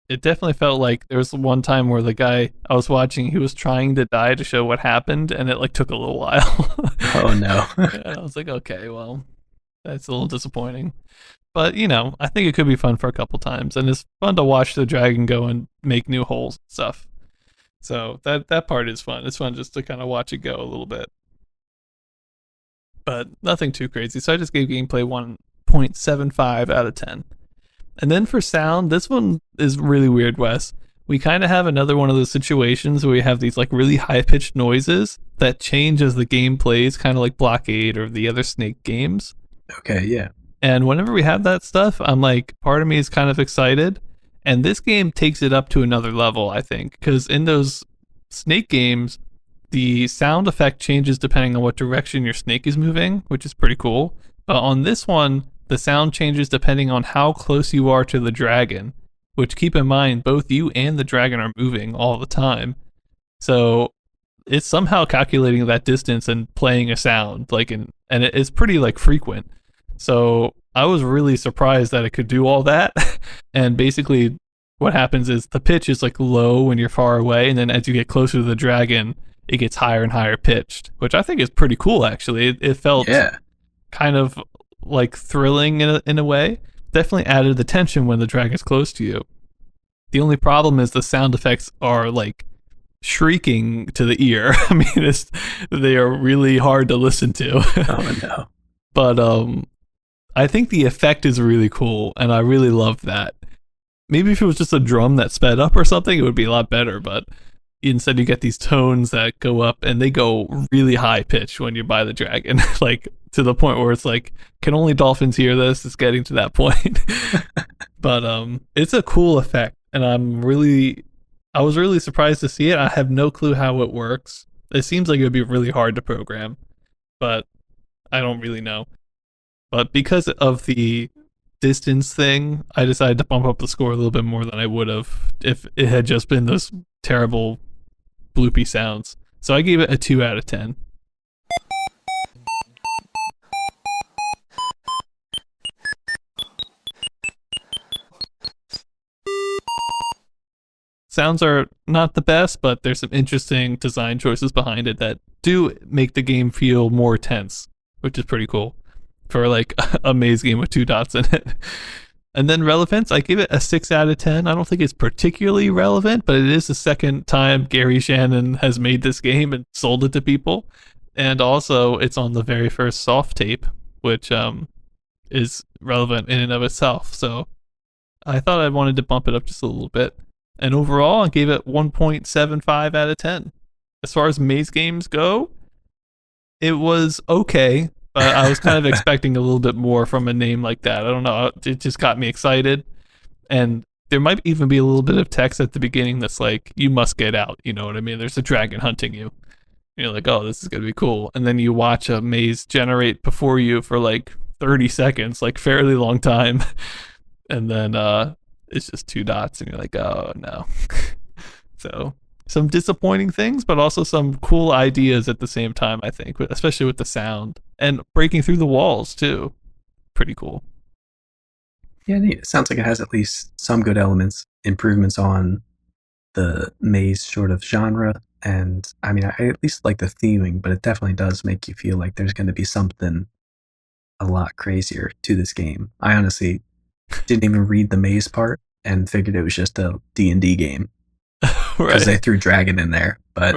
it definitely felt like there was one time where the guy I was watching, he was trying to die to show what happened, and it like took a little while. Oh no. And I was like, okay, well, that's a little disappointing. But, I think it could be fun for a couple times, and it's fun to watch the dragon go and make new holes and stuff. So that part is fun. It's fun just to kind of watch it go a little bit. But nothing too crazy. So I just gave gameplay 1.75 out of 10. And then for sound, this one is really weird, Wes. We kind of have another one of those situations where we have these like really high-pitched noises that change as the game plays, kind of like Blockade or the other Snake games. Okay, yeah. And whenever we have that stuff, I'm like, part of me is kind of excited. And this game takes it up to another level, I think, because in those Snake games, the sound effect changes depending on what direction your snake is moving, which is pretty cool. But on this one, the sound changes depending on how close you are to the dragon, which, keep in mind, both you and the dragon are moving all the time. So it's somehow calculating that distance and playing a sound, and it's pretty like frequent. So I was really surprised that it could do all that. And basically what happens is the pitch is like low when you're far away, and then as you get closer to the dragon, it gets higher and higher pitched, which I think is pretty cool, actually. It felt kind of like thrilling in a way. Definitely added the tension when the dragon's close to you. The only problem is the sound effects are like shrieking to the ear. I mean, they are really hard to listen to. Oh no. But I think the effect is really cool, and I really love that. Maybe if it was just a drum that sped up or something, it would be a lot better, but instead you get these tones that go up, and they go really high pitch when you're by the dragon, like to the point where it's like, can only dolphins hear this? It's getting to that point. But it's a cool effect, and I was really surprised to see it. I have no clue how it works. It seems like it would be really hard to program, but I don't really know. But because of the distance thing, I decided to bump up the score a little bit more than I would have if it had just been those terrible bloopy sounds. So I gave it a 2 out of 10. Sounds are not the best, but there's some interesting design choices behind it that do make the game feel more tense, which is pretty cool for like a maze game with 2 dots in it. And then relevance, I give it a 6 out of 10. I don't think it's particularly relevant, but it is the second time Gary Shannon has made this game and sold it to people. And also, it's on the very first soft tape, which is relevant in and of itself. So I thought I wanted to bump it up just a little bit. And overall, I gave it 1.75 out of 10. As far as maze games go, it was okay, but I was kind of expecting a little bit more from a name like that. I don't know. It just got me excited. And there might even be a little bit of text at the beginning that's like, you must get out. You know what I mean? There's a dragon hunting you. You're like, oh, this is going to be cool. And then you watch a maze generate before you for like 30 seconds, like fairly long time. And then it's just two dots, and you're like, oh, no. So some disappointing things, but also some cool ideas at the same time, I think, especially with the sound and breaking through the walls, too. Pretty cool. Yeah, neat. It sounds like it has at least some good elements, improvements on the maze sort of genre. And I mean, I at least like the theming, but it definitely does make you feel like there's going to be something a lot crazier to this game. I honestly didn't even read the maze part and figured it was just a D&D game because they threw dragon in there. But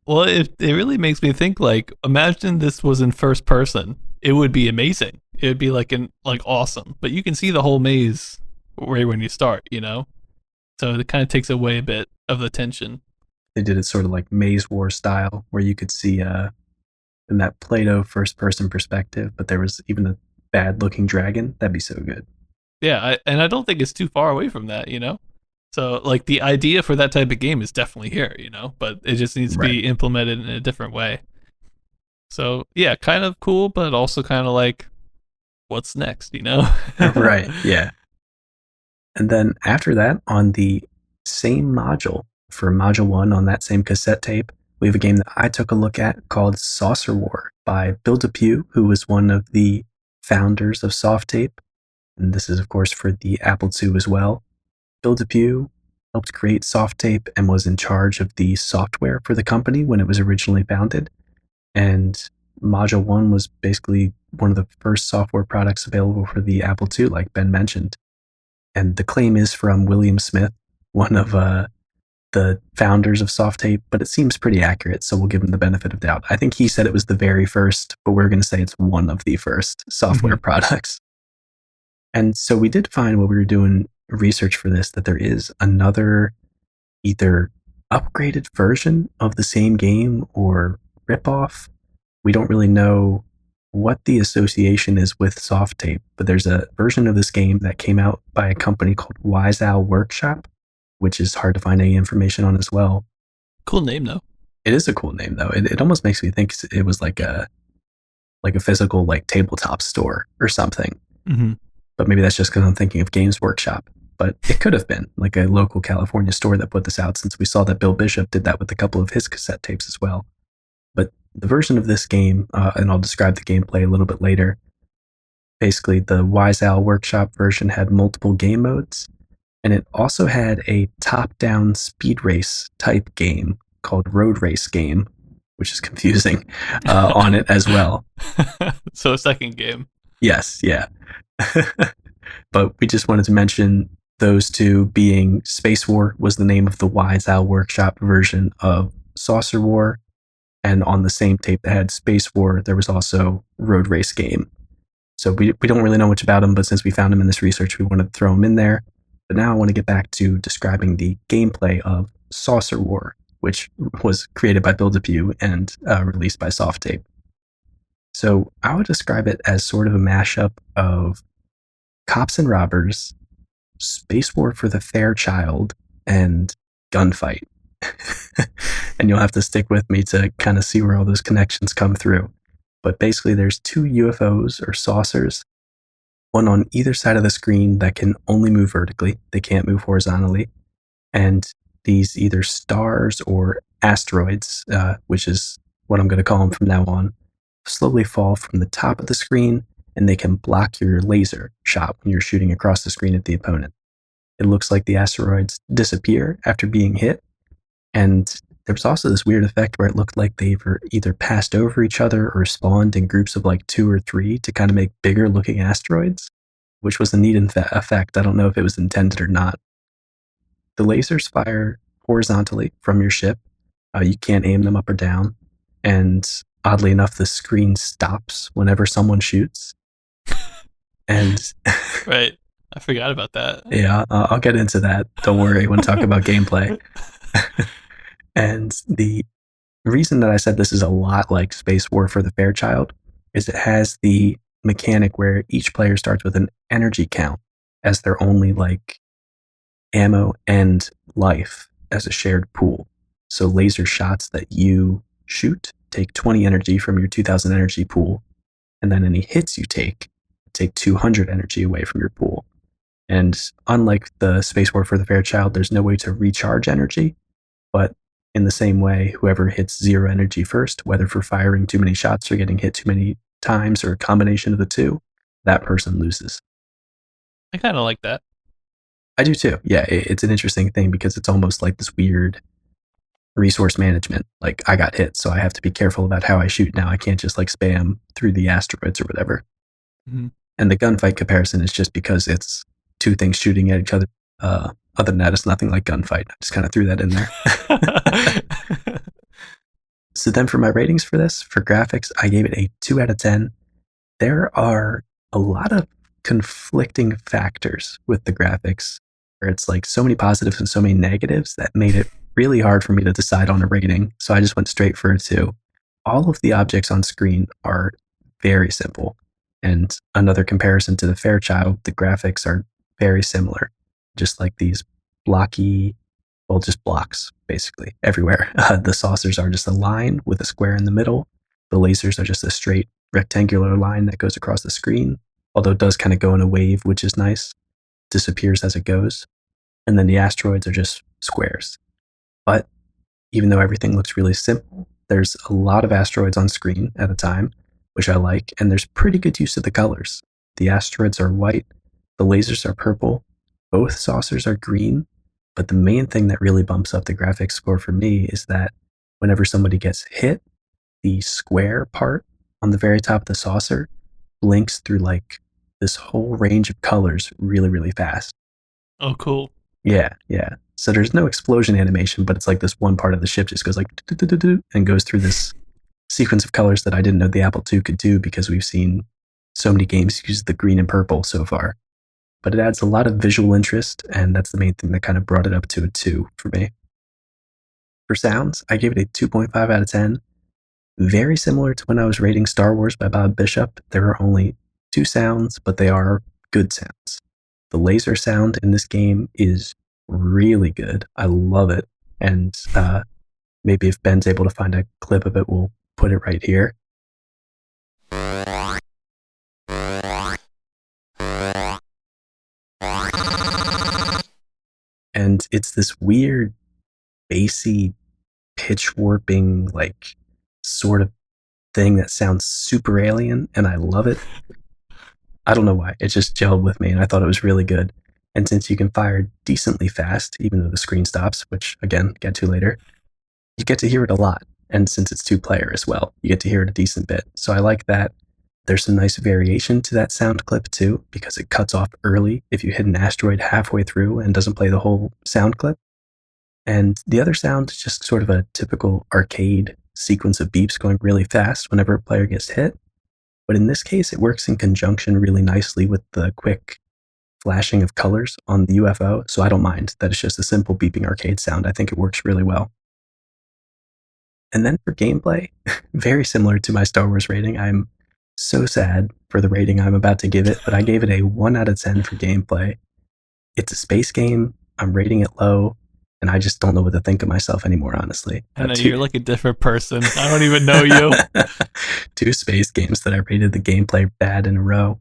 well, it really makes me think, like, imagine this was in first person. It would be amazing. It would be like awesome. But you can see the whole maze right when you start, you know? So it kind of takes away a bit of the tension. They did it sort of like Maze War style, where you could see in that Play-Doh first person perspective, but there was even a bad looking dragon. That'd be so good. Yeah, and I don't think it's too far away from that, you know? So, like, the idea for that type of game is definitely here, you know? But it just needs to be implemented in a different way. So, yeah, kind of cool, but also kind of like, what's next, you know? Right, yeah. And then after that, on the same module, for Module 1 on that same cassette tape, we have a game that I took a look at called Saucer War by Bill DePuy, who was one of the founders of Softape. And this is, of course, for the Apple II as well. Bill DePuy helped create Softape and was in charge of the software for the company when it was originally founded. And Module 1 was basically one of the first software products available for the Apple II, like Ben mentioned. And the claim is from William Smith, one of the founders of Softape, but it seems pretty accurate, so we'll give him the benefit of doubt. I think he said it was the very first, but we're going to say it's one of the first software products. And so we did find while we were doing research for this that there is another either upgraded version of the same game or ripoff. We don't really know what the association is with Softape, but there's a version of this game that came out by a company called Wise Owl Workshop, which is hard to find any information on as well. Cool name, though. It is a cool name, though. It almost makes me think it was like a physical like tabletop store or something. Mm-hmm. But maybe that's just because I'm thinking of Games Workshop. But it could have been like a local California store that put this out, since we saw that Bill Bishop did that with a couple of his cassette tapes as well. But the version of this game, and I'll describe the gameplay a little bit later, basically the Wise Owl Workshop version had multiple game modes, and it also had a top-down speed race type game called Road Race Game, which is confusing, on it as well. So a second game. Yes, yeah. But we just wanted to mention those two being Space War was the name of the Wise Owl Workshop version of Saucer War. And on the same tape that had Space War, there was also Road Race Game. So we don't really know much about them, but since we found them in this research, we wanted to throw them in there. But now I want to get back to describing the gameplay of Saucer War, which was created by Bill DePuy and released by Softape. So I would describe it as sort of a mashup of Cops and Robbers, Space War for the Fairchild, and Gunfight. And you'll have to stick with me to kind of see where all those connections come through. But basically there's two UFOs or saucers, one on either side of the screen that can only move vertically. They can't move horizontally. And these either stars or asteroids, which is what I'm going to call them from now on, slowly fall from the top of the screen, and they can block your laser shot when you're shooting across the screen at the opponent. It looks like the asteroids disappear after being hit, and there was also this weird effect where it looked like they were either passed over each other or spawned in groups of like 2 or 3 to kind of make bigger looking asteroids, which was a neat effect. I don't know if it was intended or not. The lasers fire horizontally from your ship. You can't aim them up or down. And oddly enough, the screen stops whenever someone shoots. And Right. I forgot about that. yeah, I'll get into that. Don't worry when talking about gameplay. And the reason that I said this is a lot like Space War for the Fairchild is it has the mechanic where each player starts with an energy count as their only like ammo and life as a shared pool. So laser shots that you shoot take 20 energy from your 2000 energy pool, and then any hits you take 200 energy away from your pool. And unlike the Space War for the Fairchild, there's no way to recharge energy, but in the same way, whoever hits zero energy first, whether for firing too many shots or getting hit too many times or a combination of the two, that person loses. I kind of like that. I do too. Yeah, it's an interesting thing because it's almost like this weird resource management. Like I got hit, so I have to be careful about how I shoot now. I can't just like spam through the asteroids or whatever. Mhm. And the gunfight comparison is just because it's two things shooting at each other. Other than that, it's nothing like gunfight. I just kind of threw that in there. So then for my ratings for this, for graphics, I gave it a 2 out of 10. There are a lot of conflicting factors with the graphics where it's like so many positives and so many negatives that made it really hard for me to decide on a rating. So I just went straight for a 2. All of the objects on screen are very simple. And another comparison to the Fairchild, the graphics are very similar. Just like these blocky, well, just blocks basically everywhere. The saucers are just a line with a square in the middle. The lasers are just a straight rectangular line that goes across the screen, although it does kind of go in a wave, which is nice. Disappears as it goes. And then the asteroids are just squares. But even though everything looks really simple, there's a lot of asteroids on screen at a time, which I like, and there's pretty good use of the colors. The asteroids are white, the lasers are purple, both saucers are green, but the main thing that really bumps up the graphics score for me is that whenever somebody gets hit, the square part on the very top of the saucer blinks through like this whole range of colors really, really fast. Oh, cool. Yeah, yeah. So there's no explosion animation, but it's like this one part of the ship just goes like and goes through this sequence of colors that I didn't know the Apple II could do because we've seen so many games use the green and purple so far. But it adds a lot of visual interest, and that's the main thing that kind of brought it up to a 2 for me. For sounds, I gave it a 2.5 out of 10. Very similar to when I was rating Star Wars by Bob Bishop. There are only 2 sounds, but they are good sounds. The laser sound in this game is really good. I love it. And maybe if Ben's able to find a clip of it, we'll put it right here. And it's this weird, bassy, pitch warping, like sort of thing that sounds super alien, and I love it. I don't know why. It just gelled with me, and I thought it was really good. And since you can fire decently fast, even though the screen stops, which again, get to later, you get to hear it a lot. And since it's 2-player as well, you get to hear it a decent bit. So I like that. There's some nice variation to that sound clip too, because it cuts off early if you hit an asteroid halfway through and doesn't play the whole sound clip. And the other sound is just sort of a typical arcade sequence of beeps going really fast whenever a player gets hit. But in this case, it works in conjunction really nicely with the quick flashing of colors on the UFO. So I don't mind that it's just a simple beeping arcade sound. I think it works really well. And then for gameplay, very similar to my Star Wars rating. I'm so sad for the rating I'm about to give it, but I gave it a 1 out of 10 for gameplay. It's a space game. I'm rating it low, and I just don't know what to think of myself anymore, honestly. I know you're like a different person. I don't even know you. 2 space games that I rated the gameplay bad in a row.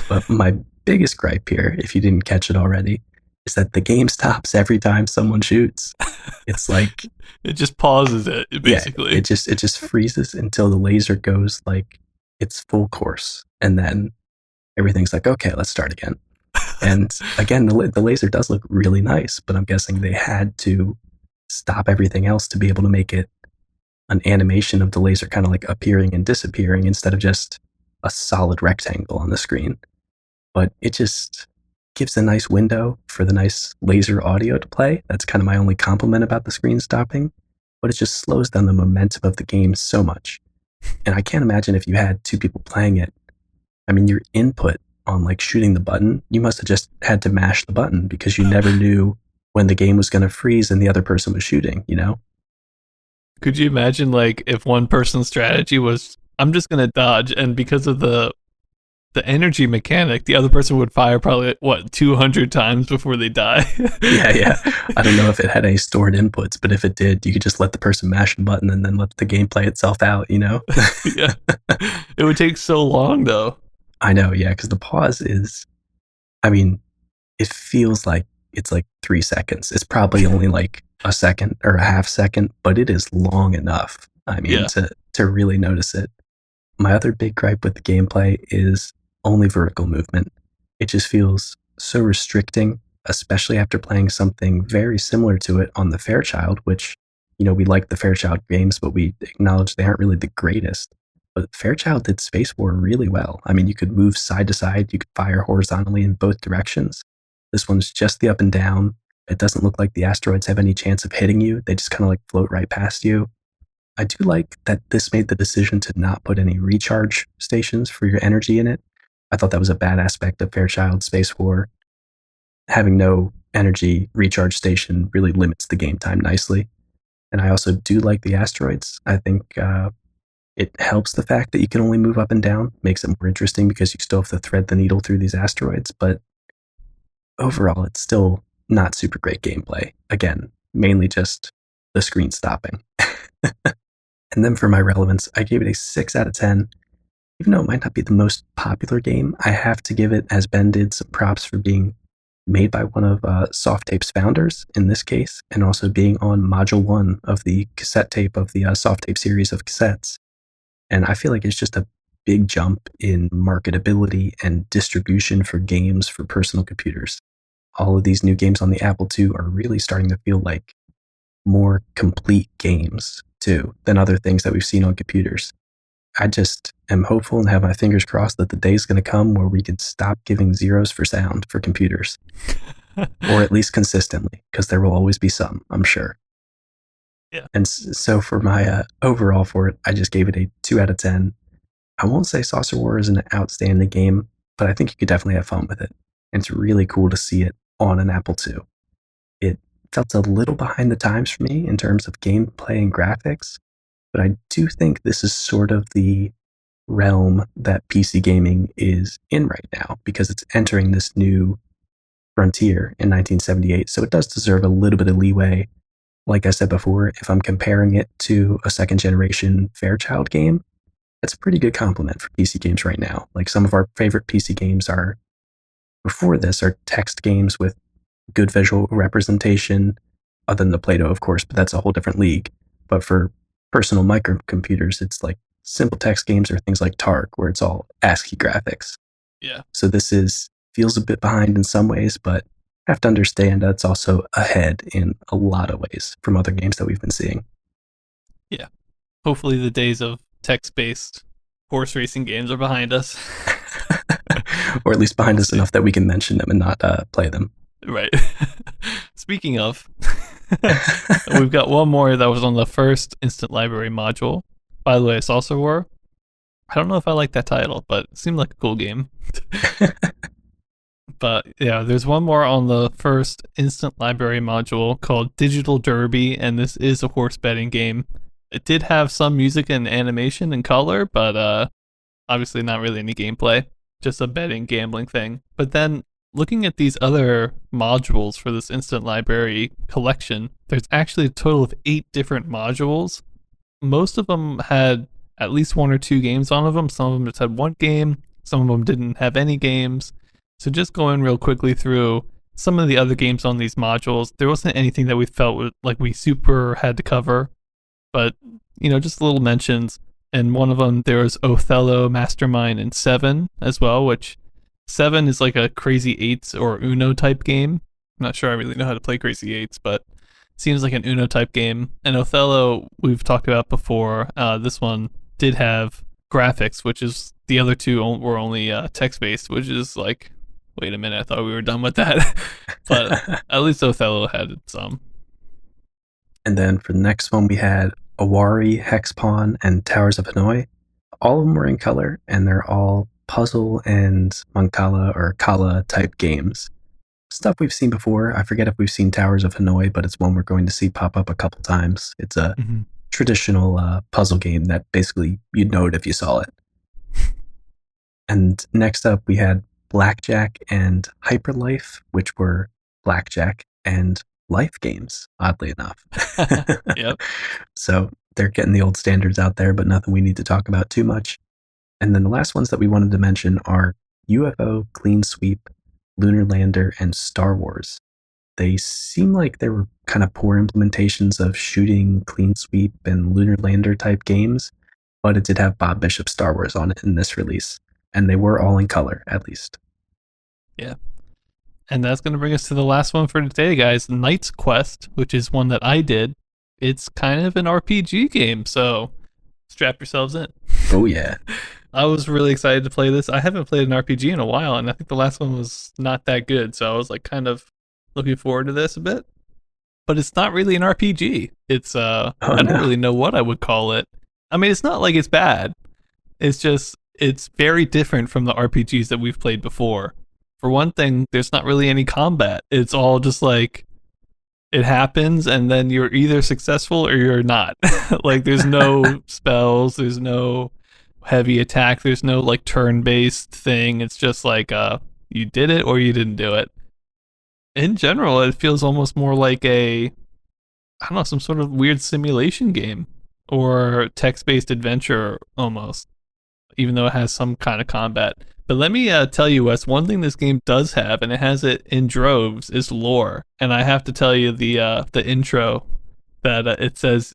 But my biggest gripe here, if you didn't catch it already, is that the game stops every time someone shoots. It's like it just pauses it basically. Yeah, it just freezes until the laser goes like its full course, and then everything's like, okay, let's start again. And again, the laser does look really nice, but I'm guessing they had to stop everything else to be able to make it an animation of the laser kind of like appearing and disappearing instead of just a solid rectangle on the screen. But it just gives a nice window for the nice laser audio to play. That's kind of my only compliment about the screen stopping, but it just slows down the momentum of the game so much. And I can't imagine if you had 2 people playing it. I mean, your input on like shooting the button, you must have just had to mash the button because you never knew when the game was going to freeze and the other person was shooting, you know? Could you imagine like if one person's strategy was I'm just gonna dodge, and because of the energy mechanic, the other person would fire probably what 200 times before they die. Yeah. I don't know if it had any stored inputs, but if it did, you could just let the person mash the button and then let the game play itself out, you know? Yeah, it would take so long though. I know, yeah, because the pause is, I mean, it feels like it's like 3 seconds. It's probably only like a second or a half second, but it is long enough. I mean, Yeah, to really notice it. My other big gripe with the gameplay is only vertical movement. It just feels so restricting, especially after playing something very similar to it on the Fairchild, which, we like the Fairchild games, but we acknowledge they aren't really the greatest. But Fairchild did Space War really well. I mean, you could move side to side, you could fire horizontally in both directions. This one's just the up and down. It doesn't look like the asteroids have any chance of hitting you. They just kind of like float right past you. I do like that this made the decision to not put any recharge stations for your energy in it. I thought that was a bad aspect of Fairchild Space War. Having no energy recharge station really limits the game time nicely. And I also do like the asteroids. I think it helps the fact that you can only move up and down, makes it more interesting because you still have to thread the needle through these asteroids. But overall, it's still not super great gameplay. Again, mainly just the screen stopping. And then for my relevance, I gave it a 6 out of 10. Even though it might not be the most popular game, I have to give it, as Ben did, some props for being made by one of Softape's founders in this case, and also being on Module 1 of the cassette tape of the Softape series of cassettes. And I feel like it's just a big jump in marketability and distribution for games for personal computers. All of these new games on the Apple II are really starting to feel like more complete games, too, than other things that we've seen on computers. I just am hopeful and have my fingers crossed that the day's going to come where we can stop giving zeros for sound for computers, or at least consistently, because there will always be some, I'm sure. Yeah. And so for my overall for it, I just gave it a 2 out of 10. I won't say Saucer War is an outstanding game, but I think you could definitely have fun with it. And it's really cool to see it on an Apple II. It felt a little behind the times for me in terms of gameplay and graphics, but I do think this is sort of the realm that PC gaming is in right now because it's entering this new frontier in 1978. So it does deserve a little bit of leeway. Like I said before, if I'm comparing it to a second generation Fairchild game, that's a pretty good compliment for PC games right now. Like some of our favorite PC games are before this are text games with good visual representation, other than the Play-Doh, of course, but that's a whole different league. But for personal microcomputers, it's like simple text games or things like Tark, where it's all ASCII graphics. Yeah. So this feels a bit behind in some ways, but I have to understand that it's also ahead in a lot of ways from other games that we've been seeing. Yeah. Hopefully the days of text-based horse racing games are behind us. Or at least behind us enough that we can mention them and not play them. Right. Speaking of, we've got one more that was on the first Instant Library module. By the way, Saucer War. I don't know if I like that title, but it seemed like a cool game. But yeah, there's one more on the first Instant Library module called Digital Derby, and this is a horse betting game. It did have some music and animation and color, but obviously not really any gameplay. Just a betting gambling thing. But then looking at these other modules for this Instant Library collection, there's actually a total of 8 different modules. Most of them had at least 1 or 2 games on them. Some of them just had 1 game. Some of them didn't have any games. So just going real quickly through some of the other games on these modules, there wasn't anything that we felt like we super had to cover. But, just little mentions. And one of them, there was Othello, Mastermind, and Seven as well, which Seven is like a Crazy Eights or Uno type game. I'm not sure I really know how to play Crazy Eights, but it seems like an Uno type game. And Othello, we've talked about before. This one did have graphics, which is the other 2 were only text based, which is like, wait a minute, I thought we were done with that. But at least Othello had some. And then for the next one, we had Awari, Hexpawn, and Towers of Hanoi. All of them were in color, and they're all puzzle and Mancala or Kala type games. Stuff we've seen before. I forget if we've seen Towers of Hanoi, but it's one we're going to see pop up a couple times. It's a traditional puzzle game that basically you'd know it if you saw it. And next up, we had Blackjack and Hyperlife, which were Blackjack and Life games, oddly enough. Yep. So they're getting the old standards out there, but nothing we need to talk about too much. And then the last ones that we wanted to mention are UFO, Clean Sweep, Lunar Lander, and Star Wars. They seem like they were kind of poor implementations of shooting, Clean Sweep, and Lunar Lander type games, but it did have Bob Bishop's Star Wars on it in this release, and they were all in color, at least. Yeah. And that's going to bring us to the last one for today, guys. Knight's Quest, which is one that I did. It's kind of an RPG game, so strap yourselves in. Oh, yeah. I was really excited to play this. I haven't played an RPG in a while, and I think the last one was not that good, so I was like kind of looking forward to this a bit. But it's not really an RPG. It's I don't really know what I would call it. I mean, it's not like it's bad. It's just it's very different from the RPGs that we've played before. For one thing, there's not really any combat. It's all just like it happens and then you're either successful or you're not. Like there's no spells, there's no heavy attack, there's no like turn-based thing. It's just like you did it or you didn't do it. In general, it feels almost more like I don't know, some sort of weird simulation game or text-based adventure almost, even though it has some kind of combat. But let me tell you, Wes, one thing this game does have, and it has it in droves, is lore. And I have to tell you the intro that it says,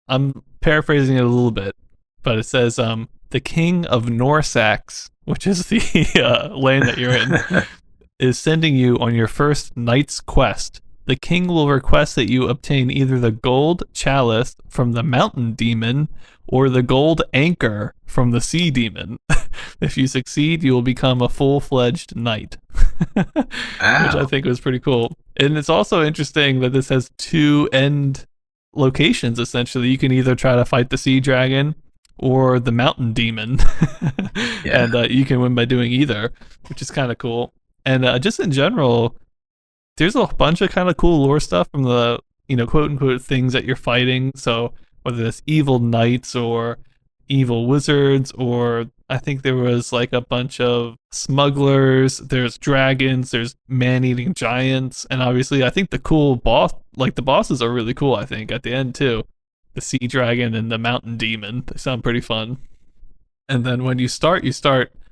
I'm paraphrasing it a little bit, but it says, the king of Norsax, which is the land that you're in, is sending you on your first knight's quest. The king will request that you obtain either the gold chalice from the mountain demon or the gold anchor from the sea demon. If you succeed, you will become a full-fledged knight. Which I think was pretty cool. And it's also interesting that this has two end locations, essentially. You can either try to fight the sea dragon or the mountain demon. Yeah. And you can win by doing either, which is kind of cool. And just in general, there's a bunch of kind of cool lore stuff from the, quote-unquote things that you're fighting. So whether that's evil knights or evil wizards, or I think there was like a bunch of smugglers, there's dragons, there's man-eating giants, and obviously I think the cool boss, like the bosses are really cool, I think, at the end too. The sea dragon and the mountain demon, they sound pretty fun. And then when you start,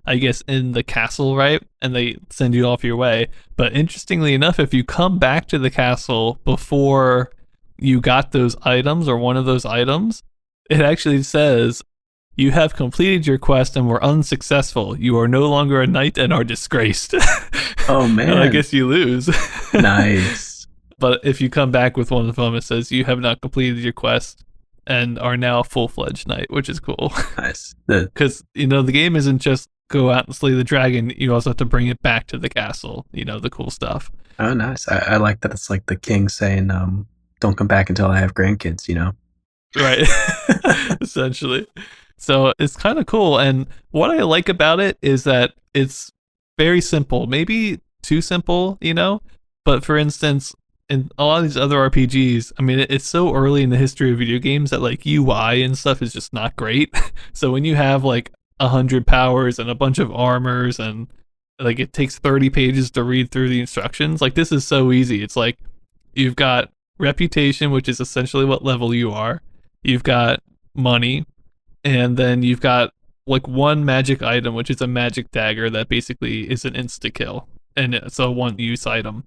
I guess, in the castle, right? And they send you off your way. But interestingly enough, if you come back to the castle before you got those items or one of those items, it actually says, you have completed your quest and were unsuccessful. You are no longer a knight and are disgraced. Oh, man. And I guess you lose. Nice. But if you come back with one of them, it says you have not completed your quest and are now a full-fledged knight, which is cool. Nice. Because, the game isn't just go out and slay the dragon. You also have to bring it back to the castle, the cool stuff. Oh, nice. I like that it's like the king saying, don't come back until I have grandkids, Right. Essentially. So it's kind of cool. And what I like about it is that it's very simple, maybe too simple, but for instance, in a lot of these other RPGs, I mean, it's so early in the history of video games that like UI and stuff is just not great. So when you have like 100 powers and a bunch of armors and like it takes 30 pages to read through the instructions, like this is so easy. It's like you've got reputation, which is essentially what level you are. You've got money, and then you've got like one magic item, which is a magic dagger that basically is an insta-kill, and it's a one-use item.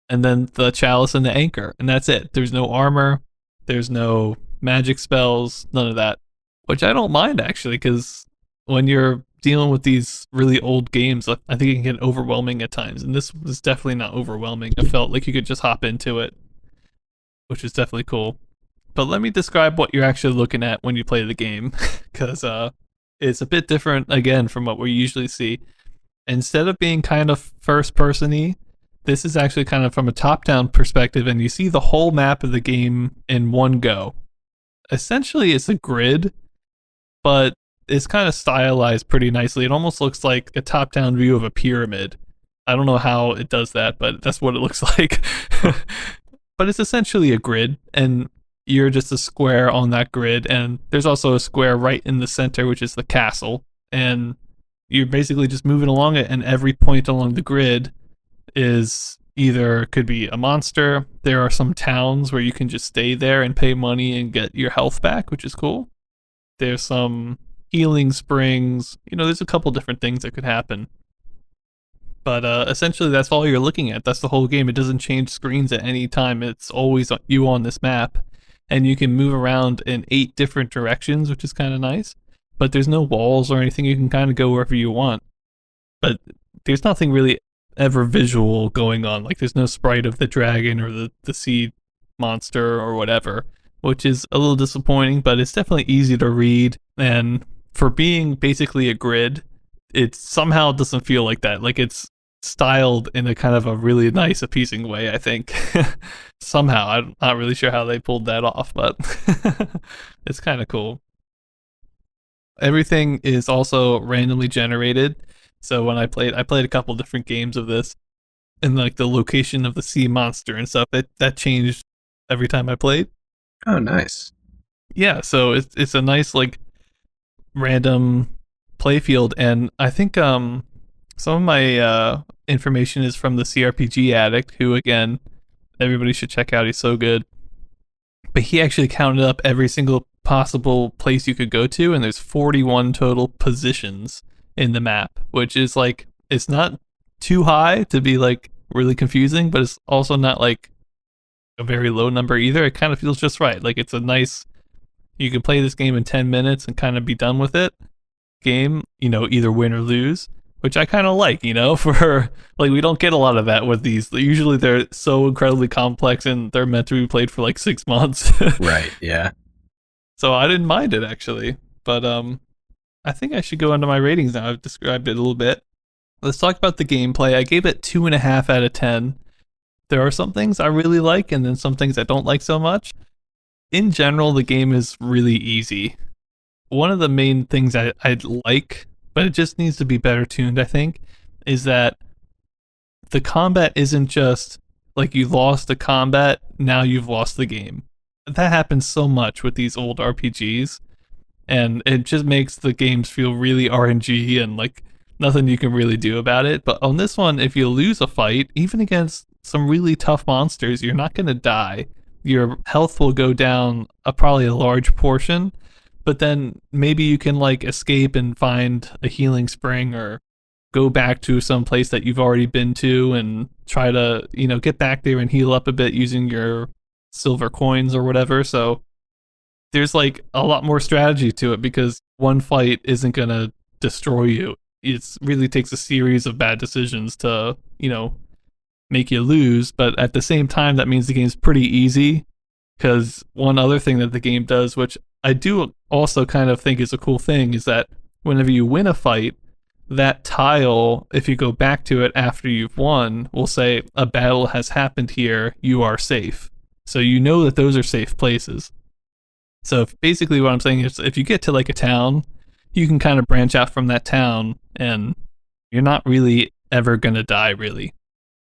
And then the chalice and the anchor, and that's it. There's no armor, there's no magic spells, none of that, which I don't mind actually, because when you're dealing with these really old games, I think it can get overwhelming at times, and this was definitely not overwhelming. It felt like you could just hop into it, which is definitely cool. But let me describe what you're actually looking at when you play the game, because it's a bit different, again, from what we usually see. Instead of being kind of first-person-y, this is actually kind of from a top-down perspective, and you see the whole map of the game in one go. Essentially, it's a grid, but It's kind of stylized pretty nicely. It almost looks like a top-down view of a pyramid. I don't know how it does that, but that's what it looks like. But it's essentially a grid, and you're just a square on that grid, and there's also a square right in the center, which is the castle, and you're basically just moving along it, and every point along the grid is either could be a monster. There are some towns where you can just stay there and pay money and get your health back, which is cool. There's some healing springs. There's a couple different things that could happen. But essentially, that's all you're looking at. That's the whole game. It doesn't change screens at any time. It's always you on this map. And you can move around in 8 different directions, which is kind of nice. But there's no walls or anything. You can kind of go wherever you want. But there's nothing really ever visual going on. Like, there's no sprite of the dragon or the sea monster or whatever, which is a little disappointing, but it's definitely easy to read. And for being basically a grid, it somehow doesn't feel like that. Like, it's styled in a kind of a really nice, appeasing way, I think. Somehow, I'm not really sure how they pulled that off, but it's kind of cool. Everything is also randomly generated. So when I played a couple different games of this, and like the location of the sea monster and stuff, that changed every time I played. Oh, nice. Yeah, so it's a nice like random playfield, and I think some of my information is from the CRPG Addict, who again, everybody should check out. He's so good. But he actually counted up every single possible place you could go to, and there's 41 total positions in the map, which is like, it's not too high to be like really confusing, but it's also not like a very low number either. It kind of feels just right. Like, it's a nice, you can play this game in 10 minutes and kind of be done with it game, either win or lose, which I kind of like, for like, we don't get a lot of that with these. Usually they're so incredibly complex and they're meant to be played for like 6 months. Right, yeah. So I didn't mind it actually, but I think I should go into my ratings now. I've described it a little bit. Let's talk about the gameplay. I gave it 2.5 out of 10. There are some things I really like and then some things I don't like so much. In general, the game is really easy. One of the main things I'd like, but it just needs to be better tuned, I think, is that the combat isn't just like you lost the combat, now you've lost the game. That happens so much with these old RPGs, and it just makes the games feel really RNG and like nothing you can really do about it. But on this one, if you lose a fight, even against some really tough monsters, you're not going to die. Your health will go down probably a large portion, but then maybe you can like escape and find a healing spring or go back to some place that you've already been to and try to, get back there and heal up a bit using your silver coins or whatever. So there's like a lot more strategy to it because one fight isn't going to destroy you. It really takes a series of bad decisions to, make you lose. But at the same time, that means the game's pretty easy, because one other thing that the game does, which I do also kind of think is a cool thing, is that whenever you win a fight, that tile, if you go back to it after you've won, will say a battle has happened here, you are safe. So you know that those are safe places. So basically what I'm saying is, if you get to like a town, you can kind of branch out from that town and you're not really ever going to die, really.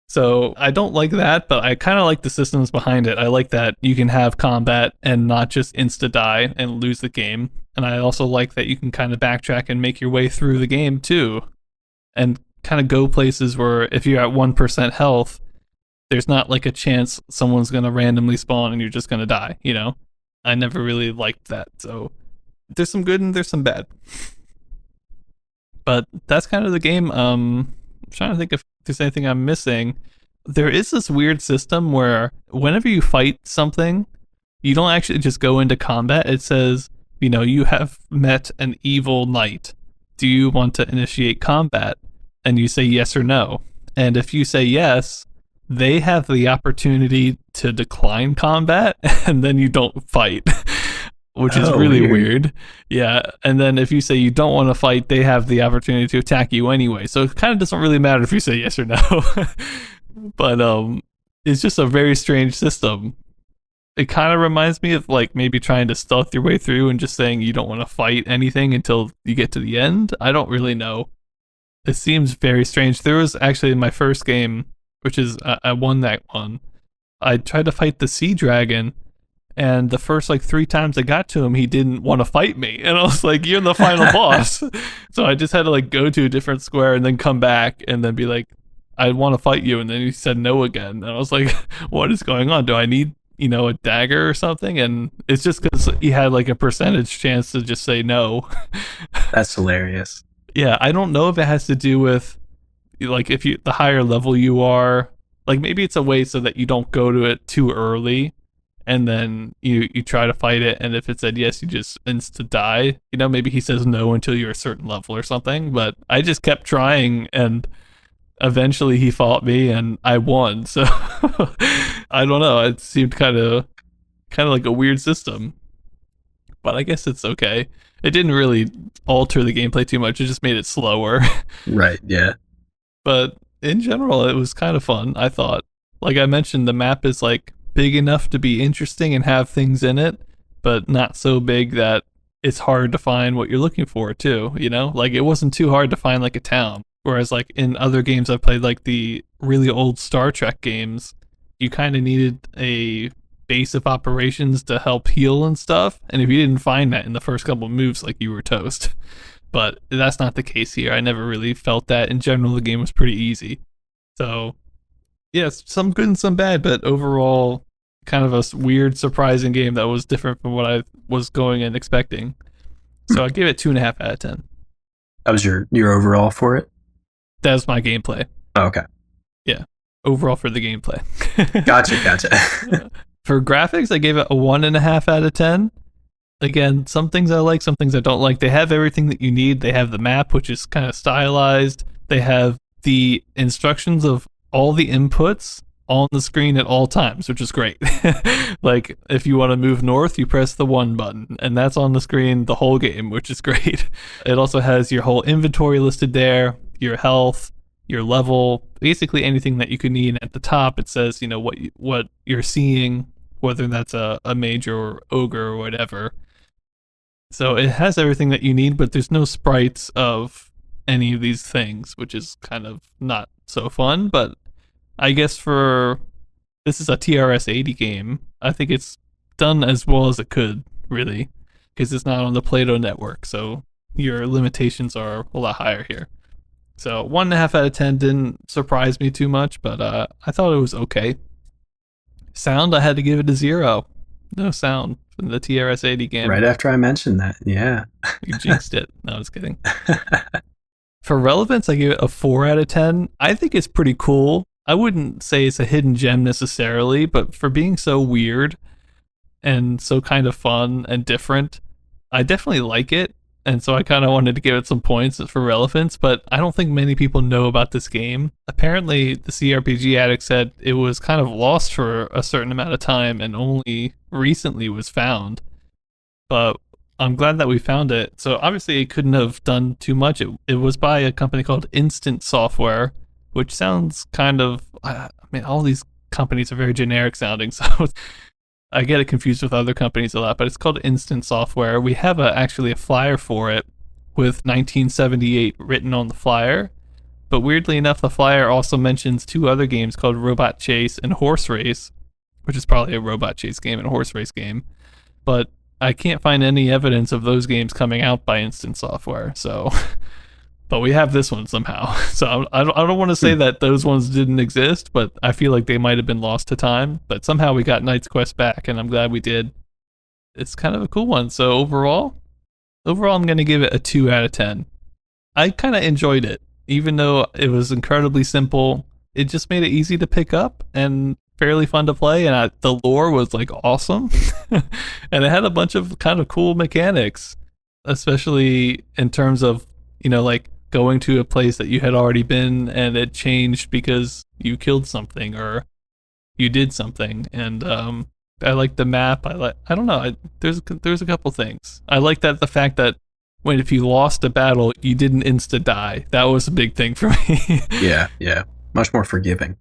So I don't like that, but I kind of like the systems behind it. I like that you can have combat and not just insta-die and lose the game. And I also like that you can kind of backtrack and make your way through the game too. And kind of go places where if you're at 1% health, there's not like a chance someone's going to randomly spawn and you're just going to die, I never really liked that. So there's some good and there's some bad. But that's kind of the game. I'm trying to think if there's anything I'm missing. There is this weird system where whenever you fight something, you don't actually just go into combat. It says, you have met an evil knight. Do you want to initiate combat? And you say yes or no. And if you say yes, they have the opportunity to decline combat, and then you don't fight, which is really weird. Yeah, and then if you say you don't want to fight, they have the opportunity to attack you anyway. So it kind of doesn't really matter if you say yes or no. But it's just a very strange system. It kind of reminds me of like maybe trying to stealth your way through and just saying you don't want to fight anything until you get to the end. I don't really know. It seems very strange. There was actually in my first game, which is I won that one. I tried to fight the sea dragon, and the first like 3 times I got to him, he didn't want to fight me, and I was like, "You're the final boss." So I just had to like go to a different square and then come back and then be like, "I want to fight you," and then he said no again, and I was like, "What is going on? Do I need a dagger or something?" And it's just because he had like a percentage chance to just say no. That's hilarious. Yeah, I don't know if it has to do with like if you the higher level you are, like maybe it's a way so that you don't go to it too early and then you try to fight it, and if it said yes, you just insta die. Maybe he says no until you're a certain level or something, but I just kept trying and eventually he fought me and I won. So I don't know, it seemed kind of like a weird system, but I guess it's okay. It didn't really alter the gameplay too much, it just made it slower. Right, yeah. But in general, it was kind of fun, I thought. Like I mentioned, the map is like big enough to be interesting and have things in it, but not so big that it's hard to find what you're looking for too, Like it wasn't too hard to find like a town. Whereas like in other games I've played, like the really old Star Trek games, you kind of needed a base of operations to help heal and stuff. And if you didn't find that in the first couple of moves, like you were toast. But that's not the case here. I never really felt that. In general, the game was pretty easy. So, yes, some good and some bad, but overall, kind of a weird, surprising game that was different from what I was going and expecting. So I give it 2.5 out of 10. That was your overall for it? That's my gameplay. Oh, okay. Yeah, overall for the gameplay. Gotcha. For graphics, I gave it a 1.5 out of 10. Again, some things I like, some things I don't like. They have everything that you need. They have the map, which is kind of stylized. They have the instructions of all the inputs on the screen at all times, which is great. Like, if you want to move north, you press the 1 button, and that's on the screen the whole game, which is great. It also has your whole inventory listed there, your health, your level, basically anything that you could need. At the top, it says, what you're seeing, whether that's a mage or ogre or whatever. So it has everything that you need, but there's no sprites of any of these things, which is kind of not so fun. But I guess this is a TRS-80 game, I think it's done as well as it could, really, because it's not on the Play-Doh network, so your limitations are a lot higher here. So 1.5 out of 10 didn't surprise me too much, but I thought it was okay. Sound, I had to give it a 0. No sound from the TRS-80 game. Right after I mentioned that, yeah. You jinxed it. No, I was kidding. For relevance, I give it a 4 out of 10. I think it's pretty cool. I wouldn't say it's a hidden gem necessarily, but for being so weird and so kind of fun and different, I definitely like it. And so I kind of wanted to give it some points for relevance, but I don't think many people know about this game. Apparently, the CRPG Addict said it was kind of lost for a certain amount of time and only recently was found. But I'm glad that we found it. So obviously, it couldn't have done too much. It was by a company called Instant Software, which sounds kind of, all these companies are very generic sounding, so I get it confused with other companies a lot, but it's called Instant Software. We have actually a flyer for it with 1978 written on the flyer, but weirdly enough, the flyer also mentions 2 other games called Robot Chase and Horse Race, which is probably a robot chase game and a horse race game, but I can't find any evidence of those games coming out by Instant Software, so... But we have this one somehow. So I don't want to say that those ones didn't exist, but I feel like they might have been lost to time. But somehow we got Knight's Quest back, and I'm glad we did. It's kind of a cool one. So overall I'm going to give it a 2 out of 10. I kind of enjoyed it. Even though it was incredibly simple, it just made it easy to pick up and fairly fun to play. And the lore was like awesome. And it had a bunch of kind of cool mechanics, especially in terms of, like, going to a place that you had already been and it changed because you killed something or you did something. And I like the map. I don't know. There's a couple things. I like the fact that if you lost a battle, you didn't insta die. That was a big thing for me. Yeah. Much more forgiving.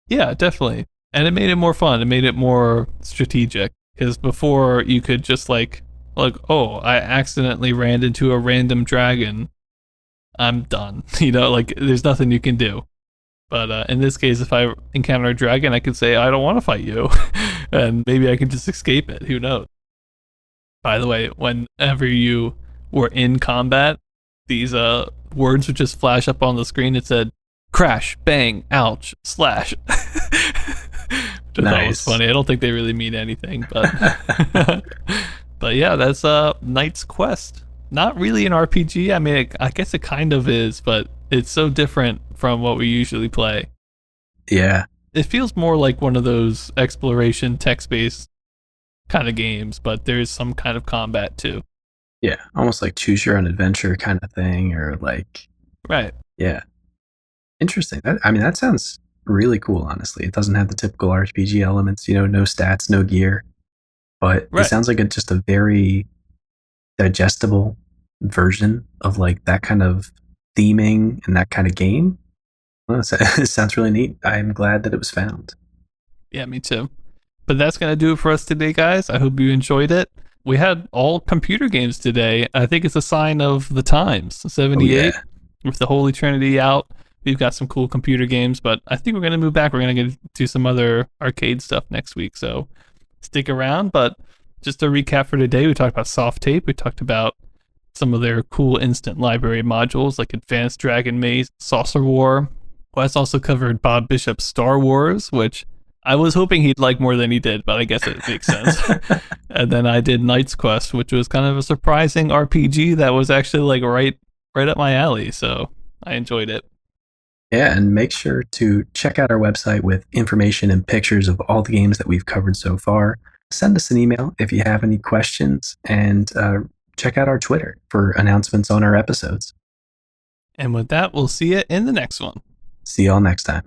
Yeah, definitely. And it made it more fun. It made it more strategic. Because before you could just like, oh, I accidentally ran into a random dragon. I'm done. Like there's nothing you can do. But in this case, if I encounter a dragon, I could say, I don't want to fight you. And maybe I can just escape it. Who knows? By the way, whenever you were in combat, these words would just flash up on the screen. It said, crash, bang, ouch, slash. Which I thought was funny. I don't think they really mean anything. But, but yeah, that's Knight's Quest. Not really an RPG. I mean, I guess it kind of is, but it's so different from what we usually play. Yeah. It feels more like one of those exploration text-based kind of games, but there's some kind of combat too. Yeah, almost like choose your own adventure kind of thing, or like... Right. Yeah. Interesting. That sounds really cool, honestly. It doesn't have the typical RPG elements, no stats, no gear. But It sounds like it's just a very digestible version of like that kind of theming and that kind of game. Well, it sounds really neat. I'm glad that it was found. Yeah, me too. But that's going to do it for us today, guys. I hope you enjoyed it. We had all computer games today. I think it's a sign of the times. 78 with the Holy Trinity out. We've got some cool computer games, but I think we're going to move back. We're going to get to some other arcade stuff next week. So stick around. But just to recap for today, we talked about Soft Tape. We talked about some of their cool instant library modules like Advanced Dragon Maze, Saucer War. Wes also covered Bob Bishop's Star Wars, which I was hoping he'd like more than he did, but I guess it makes sense. And then I did Knight's Quest, which was kind of a surprising RPG that was actually like right up my alley. So I enjoyed it. Yeah, and make sure to check out our website with information and pictures of all the games that we've covered so far. Send us an email if you have any questions, and check out our Twitter for announcements on our episodes. And with that, we'll see you in the next one. See y'all next time.